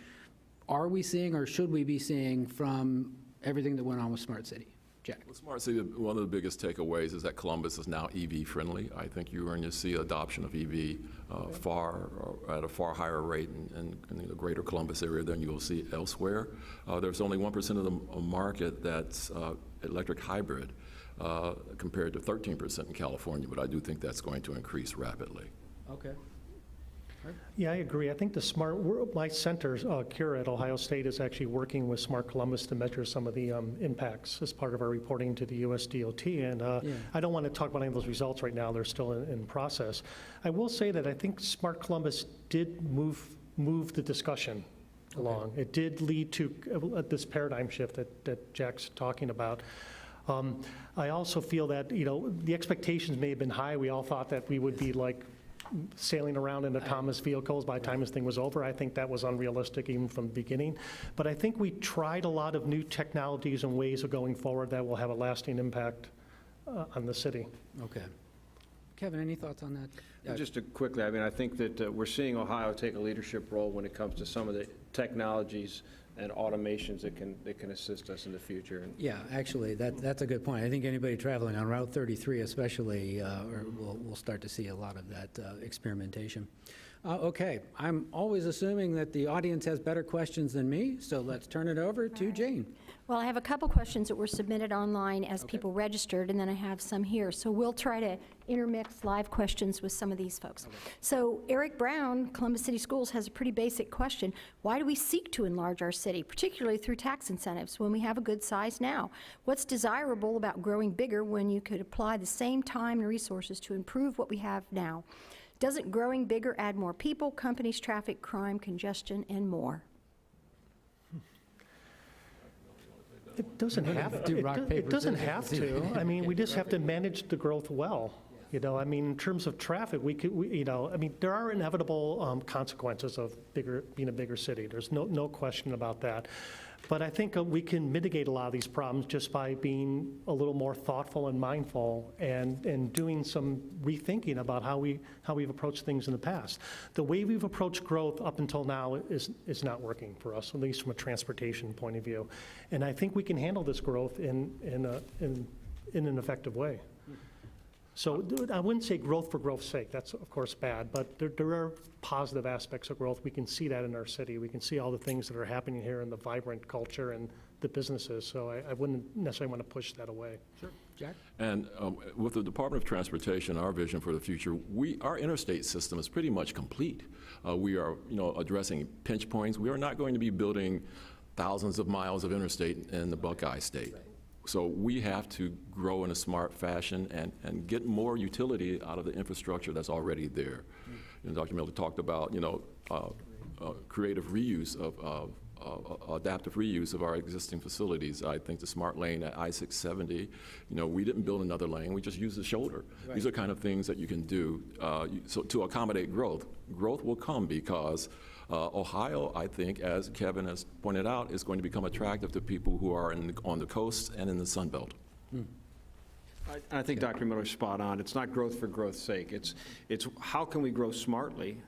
G: are we seeing or should we be seeing from everything that went on with Smart City? Jack.
H: Well, Smart City, one of the biggest takeaways is that Columbus is now EV friendly. I think you're going to see adoption of EV at a far higher rate in the greater Columbus area than you will see elsewhere. There's only 1% of the market that's electric hybrid compared to 13% in California, but I do think that's going to increase rapidly.
G: Okay.
I: Yeah, I agree. I think my center, Kira at Ohio State, is actually working with Smart Columbus to measure some of the impacts as part of our reporting to the US DOT. And I don't want to talk about any of those results right now. They're still in process. I will say that I think Smart Columbus did move the discussion along. It did lead to this paradigm shift that Jack's talking about. I also feel that, the expectations may have been high. We all thought that we would be like sailing around in autonomous vehicles by the time this thing was over. I think that was unrealistic even from the beginning. But I think we tried a lot of new technologies and ways of going forward that will have a lasting impact on the city.
G: Okay. Kevin, any thoughts on that?
J: Just quickly, I think that we're seeing Ohio take a leadership role when it comes to some of the technologies and automations that can assist us in the future.
G: Yeah, actually, that's a good point. I think anybody traveling on Route 33 especially will start to see a lot of that experimentation. Okay, I'm always assuming that the audience has better questions than me, so let's turn it over to Jane.
C: Well, I have a couple questions that were submitted online as people registered, and then I have some here. So we'll try to intermix live questions with some of these folks. So Eric Brown, Columbus City Schools, has a pretty basic question. Why do we seek to enlarge our city, particularly through tax incentives, when we have a good size now? What's desirable about growing bigger when you could apply the same time and resources to improve what we have now? Doesn't growing bigger add more people, companies, traffic, crime, congestion, and more?
I: It doesn't have to. It doesn't have to. We just have to manage the growth well. In terms of traffic, there are inevitable consequences of being a bigger city. There's no question about that. But I think we can mitigate a lot of these problems just by being a little more thoughtful and mindful and doing some rethinking about how we've approached things in the past. The way we've approached growth up until now is not working for us, at least from a transportation point of view. And I think we can handle this growth in an effective way. So I wouldn't say growth for growth's sake. That's, of course, bad. But there are positive aspects of growth. We can see that in our city. We can see all the things that are happening here and the vibrant culture and the businesses. So I wouldn't necessarily want to push that away.
G: Sure. Jack?
H: And with the Department of Transportation, our vision for the future, our interstate system is pretty much complete. We are, addressing pinch points. We are not going to be building thousands of miles of interstate in the Buckeye State. Right. So we have to grow in a smart fashion and get more utility out of the infrastructure that's already there. Dr. Miller talked about, creative reuse of adaptive reuse of our existing facilities. I think the smart lane at I-670, we didn't build another lane, we just used the shoulder. Right. These are kind of things that you can do so to accommodate growth. Growth will come because Ohio, I think, as Kevin has pointed out, is going to become attractive to people who are on the coast and in the Sun Belt.
J: I think Dr. Miller's spot on. It's not growth for growth's sake. It's how can we grow smartly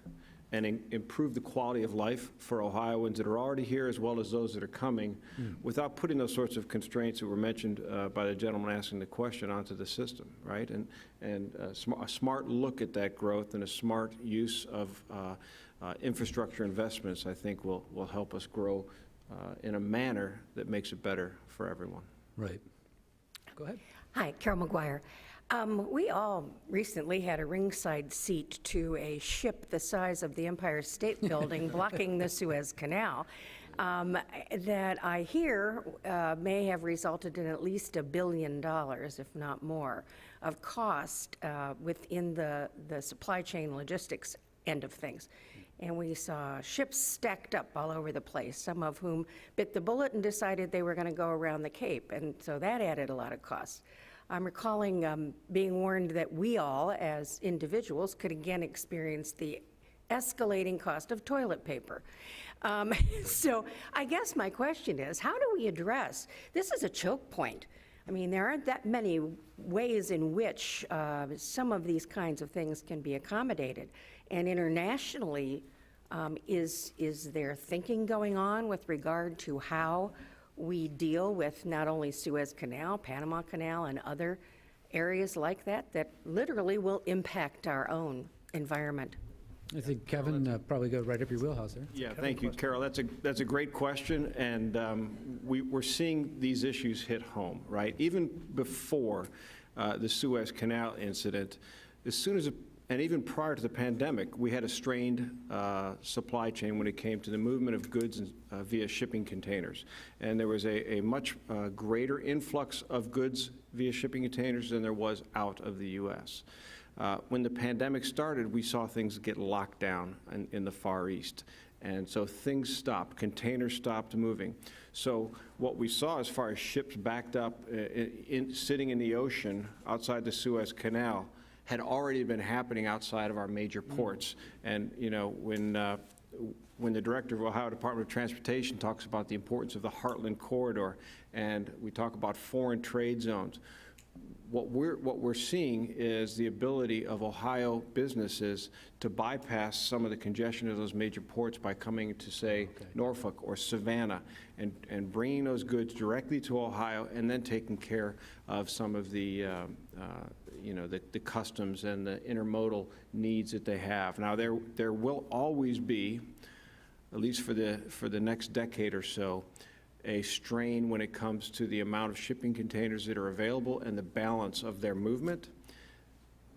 J: and improve the quality of life for Ohioans that are already here as well as those that are coming without putting those sorts of constraints that were mentioned by the gentleman asking the question onto the system, right? And a smart look at that growth and a smart use of infrastructure investments, I think, will help us grow in a manner that makes it better for everyone.
G: Right. Go ahead.
K: Hi, Carol McGuire. We all recently had a ringside seat to a ship the size of the Empire State Building blocking the Suez Canal. that I hear may have resulted in at least $1 billion, if not more, of cost within the supply chain logistics end of things. And we saw ships stacked up all over the place, some of whom bit the bullet and decided they were going to go around the Cape, and so that added a lot of costs. I'm recalling being warned that we all, as individuals, could again experience the escalating cost of toilet paper. So I guess my question is, how do we address, this is a choke point. I mean, there aren't that many ways in which some of these kinds of things can be accommodated. And internationally, is there thinking going on with regard to how we deal with not only Suez Canal, Panama Canal, and other areas like that that literally will impact our own environment?
G: I think Kevin probably go right up your wheelhouse there.
J: Yeah, thank you, Carol. That's a great question, and we're seeing these issues hit home, right? Even before the Suez Canal incident, as soon as and even prior to the pandemic, we had a strained supply chain when it came to the movement of goods via shipping containers. And there was a much greater influx of goods via shipping containers than there was out of the U.S. When the pandemic started, we saw things get locked down in the Far East. And so things stopped, containers stopped moving. So what we saw as far as ships backed up sitting in the ocean outside the Suez Canal had already been happening outside of our major ports. And, you know, when the director of Ohio Department of Transportation talks about the importance of the Heartland Corridor, and we talk about foreign trade zones, what we're seeing is the ability of Ohio businesses to bypass some of the congestion of those major ports by coming to, say, Norfolk or Savannah, and bringing those goods directly to Ohio, and then taking care of some of the the customs and the intermodal needs that they have. Now, there will always be, at least for the next decade or so, a strain when it comes to the amount of shipping containers that are available and the balance of their movement,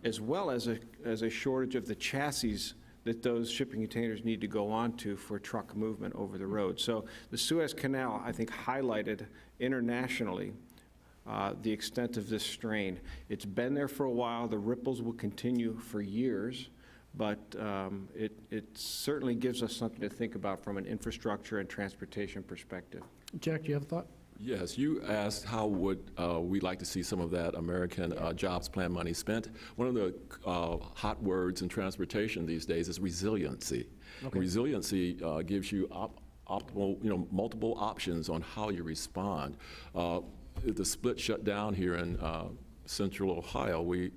J: as well as a shortage of the chassis that those shipping containers need to go onto for truck movement over the road. So the Suez Canal, I think, highlighted internationally the extent of this strain. It's been there for a while. The ripples will continue for years, but it certainly gives us something to think about from an infrastructure and transportation perspective.
G: Jack, do you have a thought?
H: Yes, you asked how would we like to see some of that American Jobs Plan money spent. One of the hot words in transportation these days is resiliency. Okay. Resiliency gives you optimal, multiple options on how you respond. The split shut down here in central Ohio, we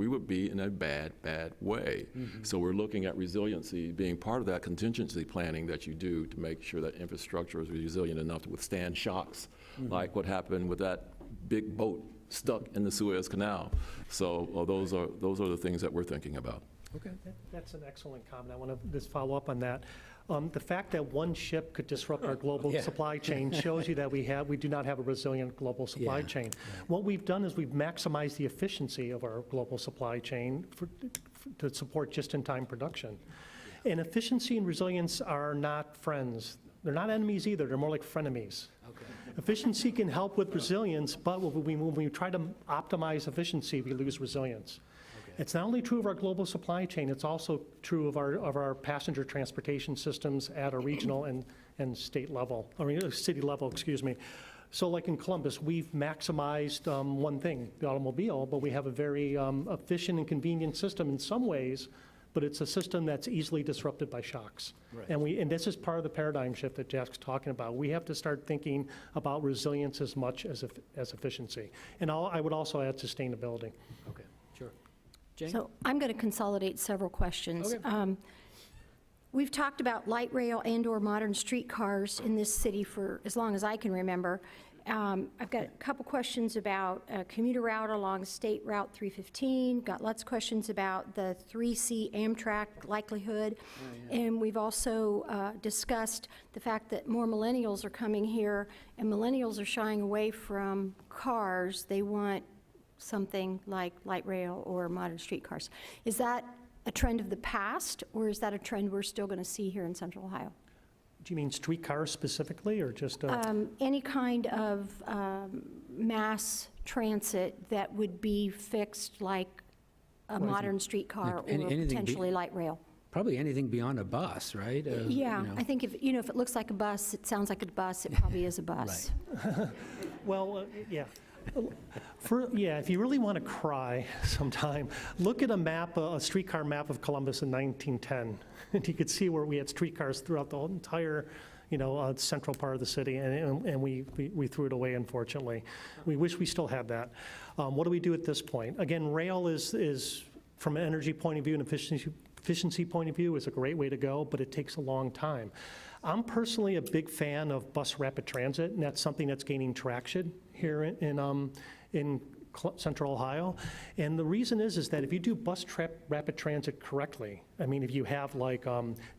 H: would be in a bad way. Mm-hmm. So we're looking at resiliency being part of that contingency planning that you do to make sure that infrastructure is resilient enough to withstand shocks, mm-hmm. like what happened with that big boat stuck in the Suez Canal. So those are the things that we're thinking about.
I: Okay. That's an excellent comment. I want to just follow up on that. The fact that one ship could disrupt our global supply chain shows you that we do not have a resilient global supply chain. What we've done is we've maximized the efficiency of our global supply chain to support just-in-time production. And efficiency and resilience are not friends. They're not enemies either. They're more like frenemies. Okay. Efficiency can help with resilience, but when we try to optimize efficiency, we lose resilience. It's not only true of our global supply chain, it's also true of our passenger transportation systems at a regional and state level, or city level, excuse me. So like in Columbus, we've maximized one thing, the automobile, but we have a very efficient and convenient system in some ways, but it's a system that's easily disrupted by shocks. Right. And this is part of the paradigm shift that Jack's talking about. We have to start thinking about resilience as much as efficiency. And I would also add sustainability.
G: Okay, sure. Jane?
C: So I'm going to consolidate several questions. Okay. We've talked about light rail and/or modern streetcars in this city for as long as I can remember. I've got a couple questions about a commuter route along State Route 315. Got lots of questions about the 3C Amtrak likelihood. Oh, yeah. And we've also discussed the fact that more millennials are coming here, and millennials are shying away from cars. They want something like light rail or modern streetcars. Is that a trend of the past, or is that a trend we're still going to see here in Central Ohio?
I: Do you mean streetcars specifically, or just?
C: Any kind of mass transit that would be fixed like a modern streetcar
G: like anything
C: or potentially light rail.
G: Probably anything beyond a bus, right?
C: Yeah,
G: you know.
C: I think if it looks like a bus, it sounds like a bus, it probably is a bus.
I: Well, yeah. If you really want to cry sometime, look at a map, a streetcar map of Columbus in 1910, and you could see where we had streetcars throughout the whole entire, central part of the city, and we threw it away, unfortunately. We wish we still had that. What do we do at this point? Again, rail is from an energy point of view and efficiency point of view, is a great way to go, but it takes a long time. I'm personally a big fan of bus rapid transit, and that's something that's gaining traction here in Central Ohio. And the reason is that if you do rapid transit correctly, I mean, if you have like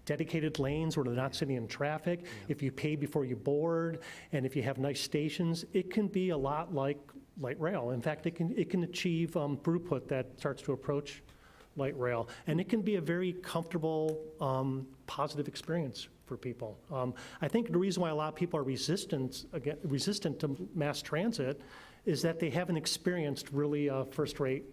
I: dedicated lanes where they're not sitting in traffic, if you pay before you board, and if you have nice stations, it can be a lot like light rail. In fact, it can achieve throughput that starts to approach light rail, and it can be a very comfortable, positive experience for people. I think the reason why a lot of people are resistant to mass transit is that they haven't experienced really first-rate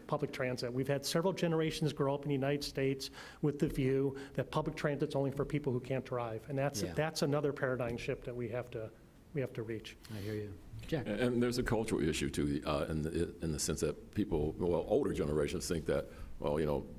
I: public transit. We've had several generations grow up in the United States with the view that public transit's only for people who can't drive, and that's another paradigm shift that we have to reach.
G: I hear you. Jack.
H: And there's a cultural issue too, in the sense that people, older generations think that,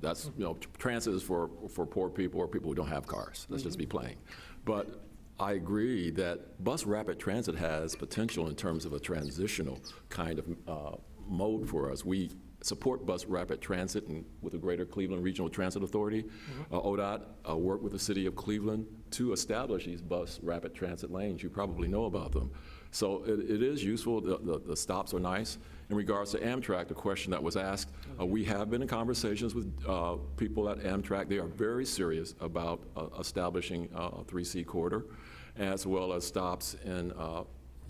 H: that's, transit is for poor people or people who don't have cars. Let's just be plain. But I agree that bus rapid transit has potential in terms of a transitional kind of mode for us. We support bus rapid transit and with the Greater Cleveland Regional Transit Authority. ODOT worked with the city of Cleveland to establish these bus rapid transit lanes. You probably know about them. So it is useful. The stops are nice. In regards to Amtrak, the question that was asked, we have been in conversations with people at Amtrak. They are very serious about establishing a 3C corridor, as well as stops in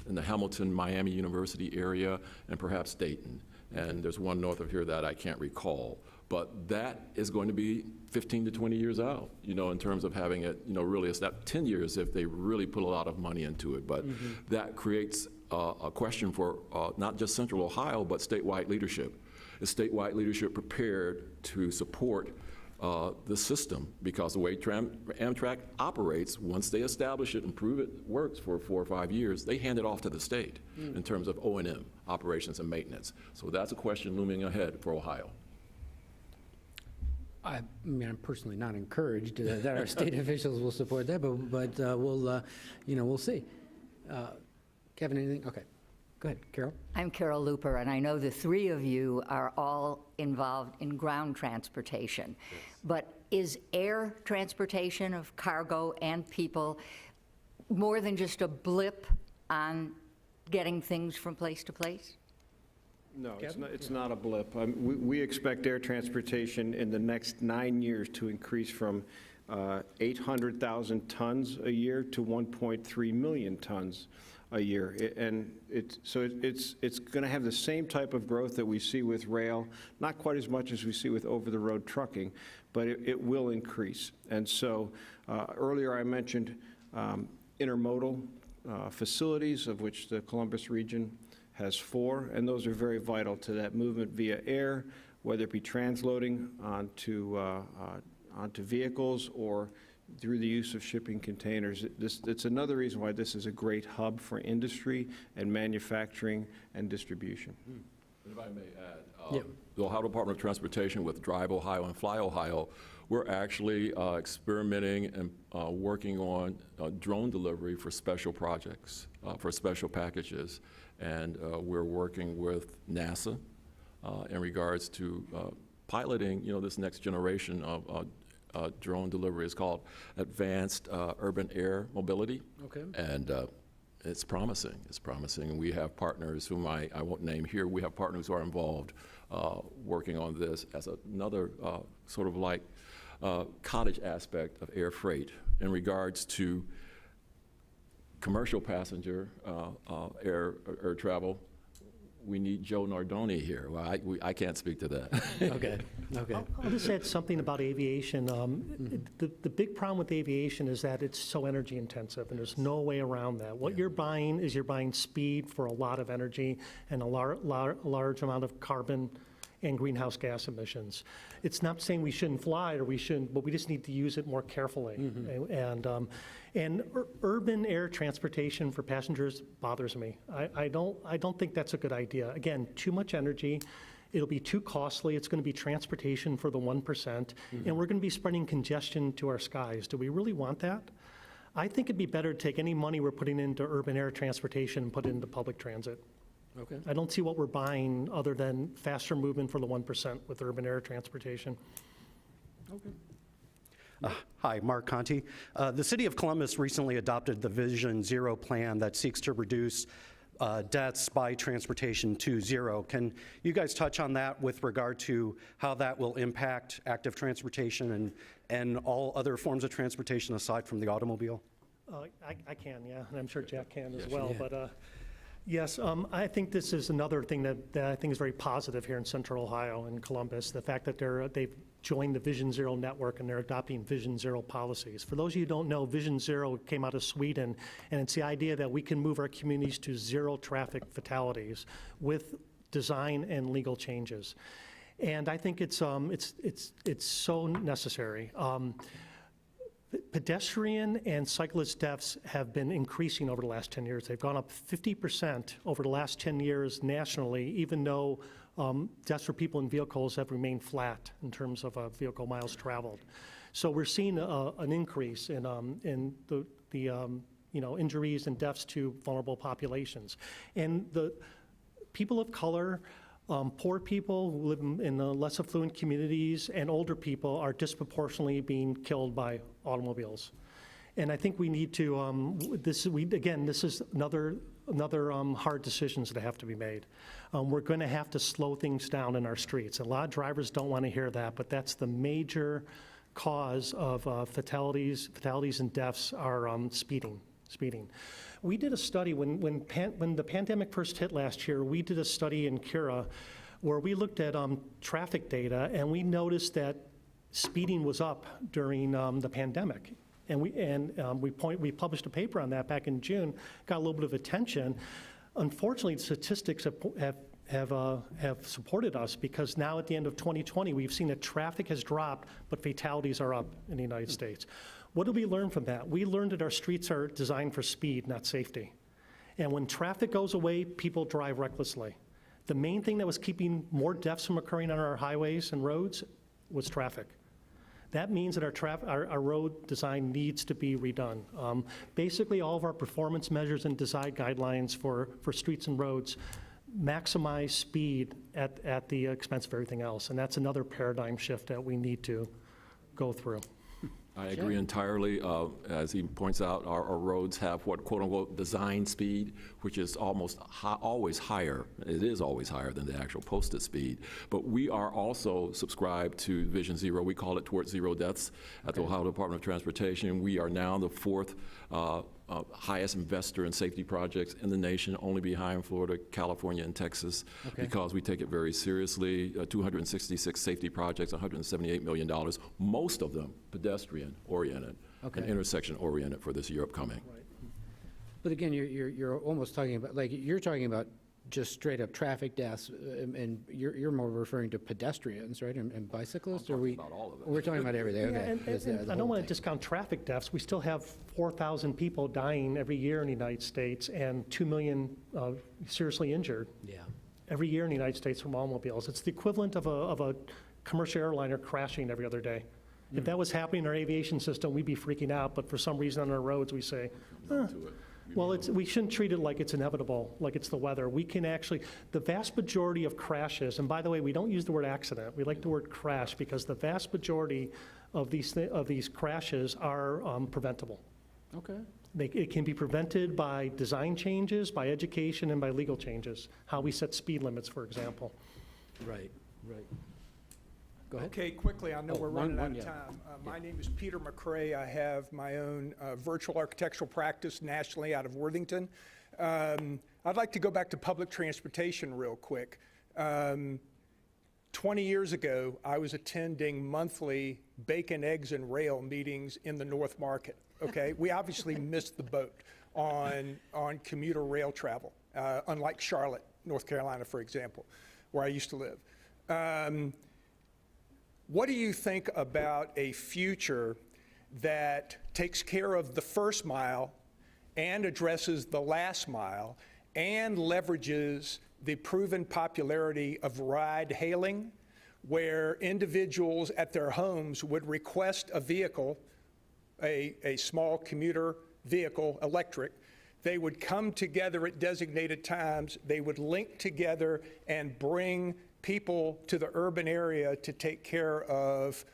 H: the Hamilton, Miami University area, and perhaps Dayton. And there's one north of here that I can't recall. But that is going to be 15 to 20 years out, in terms of having it, really, it's not 10 years if they really put a lot of money into it. But that creates a question for not just Central Ohio, but statewide leadership. Is statewide leadership prepared to support the system? Because the way Amtrak operates, once they establish it and prove it works for 4 or 5 years, they hand it off to the state in terms of O&M, operations and maintenance. So that's a question looming ahead for Ohio.
G: I mean, I'm personally not encouraged that our state officials will support that, but we'll see. Kevin, anything? Okay. Go ahead, Carol.
L: I'm Carol Looper, and I know the three of you are all involved in ground transportation. Yes. But is air transportation of cargo and people more than just a blip on getting things from place to place?
J: No, it's not a blip. We expect air transportation in the next 9 years to increase from 800,000 tons a year to 1.3 million tons a year. It's going to have the same type of growth that we see with rail, not quite as much as we see with over-the-road trucking, but it will increase. And so earlier I mentioned intermodal facilities, of which the Columbus region has 4, and those are very vital to that movement via air, whether it be transloading onto vehicles or through the use of shipping containers. It's another reason why this is a great hub for industry and manufacturing and distribution.
H: If I may add, the Ohio Department of Transportation with Drive Ohio and Fly Ohio, we're actually experimenting and working on drone delivery for special projects, for special packages. And we're working with NASA in regards to piloting, this next generation of drone delivery. It's called Advanced Urban Air Mobility. Okay. And it's promising. It's promising. And we have partners whom I won't name here. We have partners who are involved working on this as another sort of like cottage aspect of air freight in regards to commercial passenger air travel. we need Joe Nardoni here. Well, I can't speak to that.
G: Okay, okay.
I: I'll just add something about aviation. The big problem with aviation is that it's so energy intensive, and there's no way around that. What you're buying is you're buying speed for a lot of energy and a large amount of carbon and greenhouse gas emissions. It's not saying we shouldn't fly or we shouldn't, but we just need to use it more carefully. And urban air transportation for passengers bothers me. I don't think that's a good idea. Again, too much energy. It'll be too costly. It's going to be transportation for the 1%, and we're going to be spreading congestion to our skies. Do we really want that? I think it'd be better to take any money we're putting into urban air transportation and put it into public transit.
G: Okay.
I: I don't see what we're buying other than faster movement for the 1% with urban air transportation.
G: Okay.
M: Hi, Mark Conti. The City of Columbus recently adopted the Vision Zero plan that seeks to reduce deaths by transportation to zero. Can you guys touch on that with regard to how that will impact active transportation and all other forms of transportation aside from the automobile?
I: I can, yeah, and I'm sure Jack can as well. Yeah. But yes, I think this is another thing that I think is very positive here in Central Ohio and Columbus, the fact that they've joined the Vision Zero network and they're adopting Vision Zero policies. For those of you who don't know, Vision Zero came out of Sweden, and it's the idea that we can move our communities to zero traffic fatalities with design and legal changes. And I think it's so necessary. Pedestrian and cyclist deaths have been increasing over the last 10 years. They've gone up 50% over the last 10 years nationally, even though deaths for people in vehicles have remained flat in terms of vehicle miles traveled. So we're seeing an increase in the injuries and deaths to vulnerable populations. And the people of color, poor people who live in the less affluent communities, and older people are disproportionately being killed by automobiles. And I think we need to, this is another hard decisions that have to be made. We're going to have to slow things down in our streets. A lot of drivers don't want to hear that, but that's the major cause of fatalities and deaths are speeding. We did a study when the pandemic first hit last year. We did a study in Cura where we looked at traffic data, and we noticed that speeding was up during the pandemic. And we published a paper on that back in June, got a little bit of attention. Unfortunately, the statistics have supported us, because now at the end of 2020, we've seen that traffic has dropped, but fatalities are up in the United States. What did we learn from that? We learned that our streets are designed for speed, not safety. And when traffic goes away, people drive recklessly. The main thing that was keeping more deaths from occurring on our highways and roads was traffic. That means that our road design needs to be redone. Basically, all of our performance measures and design guidelines for streets and roads maximize speed at the expense of everything else. And that's another paradigm shift that we need to go through.
H: I agree entirely. As he points out, our roads have what quote-unquote design speed, which is almost always higher. It is always higher than the actual posted speed. But we are also subscribed to Vision Zero. We call it Towards Zero Deaths at the Ohio Department of Transportation. We are now the fourth highest investor in safety projects in the nation, only behind Florida, California, and Texas, because we take it very seriously. 266 safety projects, $178 million, most of them pedestrian-oriented and intersection-oriented for this year upcoming.
G: Right. But again, you're almost talking about, like, you're talking about just straight up traffic deaths, and you're more referring to pedestrians, right, and bicyclists?
H: I'm talking about all of it.
G: We're talking about everything.
I: Yeah,
G: okay.
I: and I don't want to discount traffic deaths. We still have 4,000 people dying every year in the United States, and 2 million seriously injured every year in the United States from automobiles. It's the equivalent of a commercial airliner crashing every other day. If that was happening in our aviation system, we'd be freaking out, but for some reason on our roads, we say, well, we shouldn't treat it like it's inevitable, like it's the weather. We can actually, the vast majority of crashes, and by the way, we don't use the word accident. We like the word crash, because the vast majority of these crashes are preventable.
G: Okay.
I: It can be prevented by design changes, by education, and by legal changes. How we set speed limits, for example.
G: Right. Go ahead.
N: Okay, quickly, I know we're running out of time. My name is Peter McCrae. I have my own virtual architectural practice nationally out of Worthington. I'd like to go back to public transportation real quick. 20 years ago, I was attending monthly bacon, eggs, and rail meetings in the North Market, okay? We obviously missed the boat on commuter rail travel, unlike Charlotte, North Carolina, for example, where I used to live. What do you think about a future that takes care of the first mile and addresses the last mile and leverages the proven popularity of ride hailing, where individuals at their homes would request a vehicle, a small commuter vehicle, electric. They would come together at designated times. They would link together and bring people to the urban area to take care of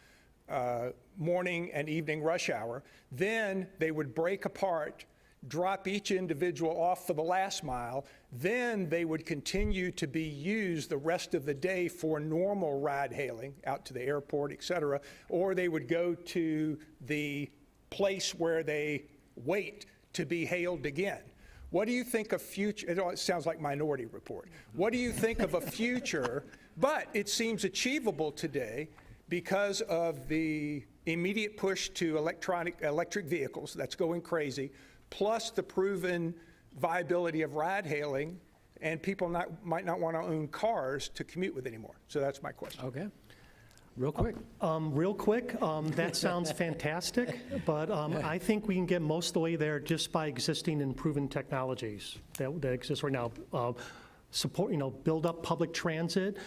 N: morning and evening rush hour. Then they would break apart, drop each individual off for the last mile. Then they would continue to be used the rest of the day for normal ride hailing out to the airport, et cetera, or they would go to the place where they wait to be hailed again. What do you think of future? It sounds like Minority Report. What do you think of a future? But it seems achievable today because of the immediate push to electric vehicles. That's going crazy. Plus the proven viability of ride hailing, and people might not want to own cars to commute with anymore. So that's my question.
G: Okay. Real quick.
I: That sounds fantastic, but I think we can get most of the way there just by existing and proven technologies that exist right now. Support, build up public transit,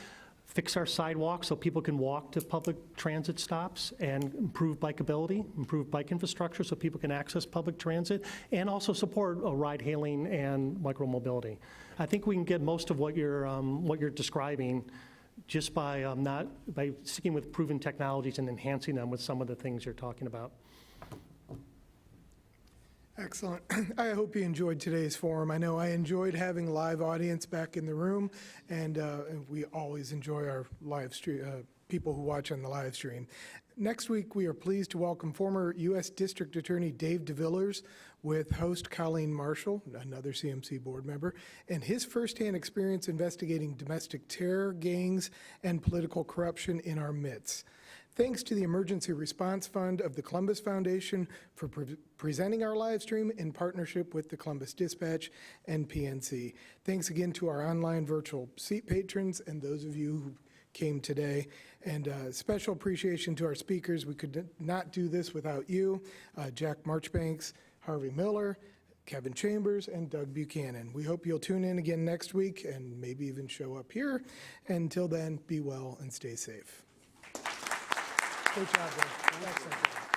I: fix our sidewalks so people can walk to public transit stops, and improve bikeability, improve bike infrastructure so people can access public transit, and also support ride hailing and micromobility. I think we can get most of what you're describing just by sticking with proven technologies and enhancing them with some of the things you're talking about.
F: Excellent. I hope you enjoyed today's forum. I know I enjoyed having a live audience back in the room, and we always enjoy our live stream, people who watch on the live stream. Next week, we are pleased to welcome former U.S. District Attorney Dave DeVillers with host Colleen Marshall, another CMC board member, and his firsthand experience investigating domestic terror, gangs, and political corruption in our midst. Thanks to the Emergency Response Fund of the Columbus Foundation for presenting our live stream in partnership with the Columbus Dispatch and PNC. Thanks again to our online virtual seat patrons and those of you who came today. And special appreciation to our speakers. We could not do this without you, Jack Marchbanks, Harvey Miller, Kevin Chambers, and Doug Buchanan. We hope you'll tune in again next week and maybe even show up here. Until then, be well and stay safe. Great job, Dave. Excellent.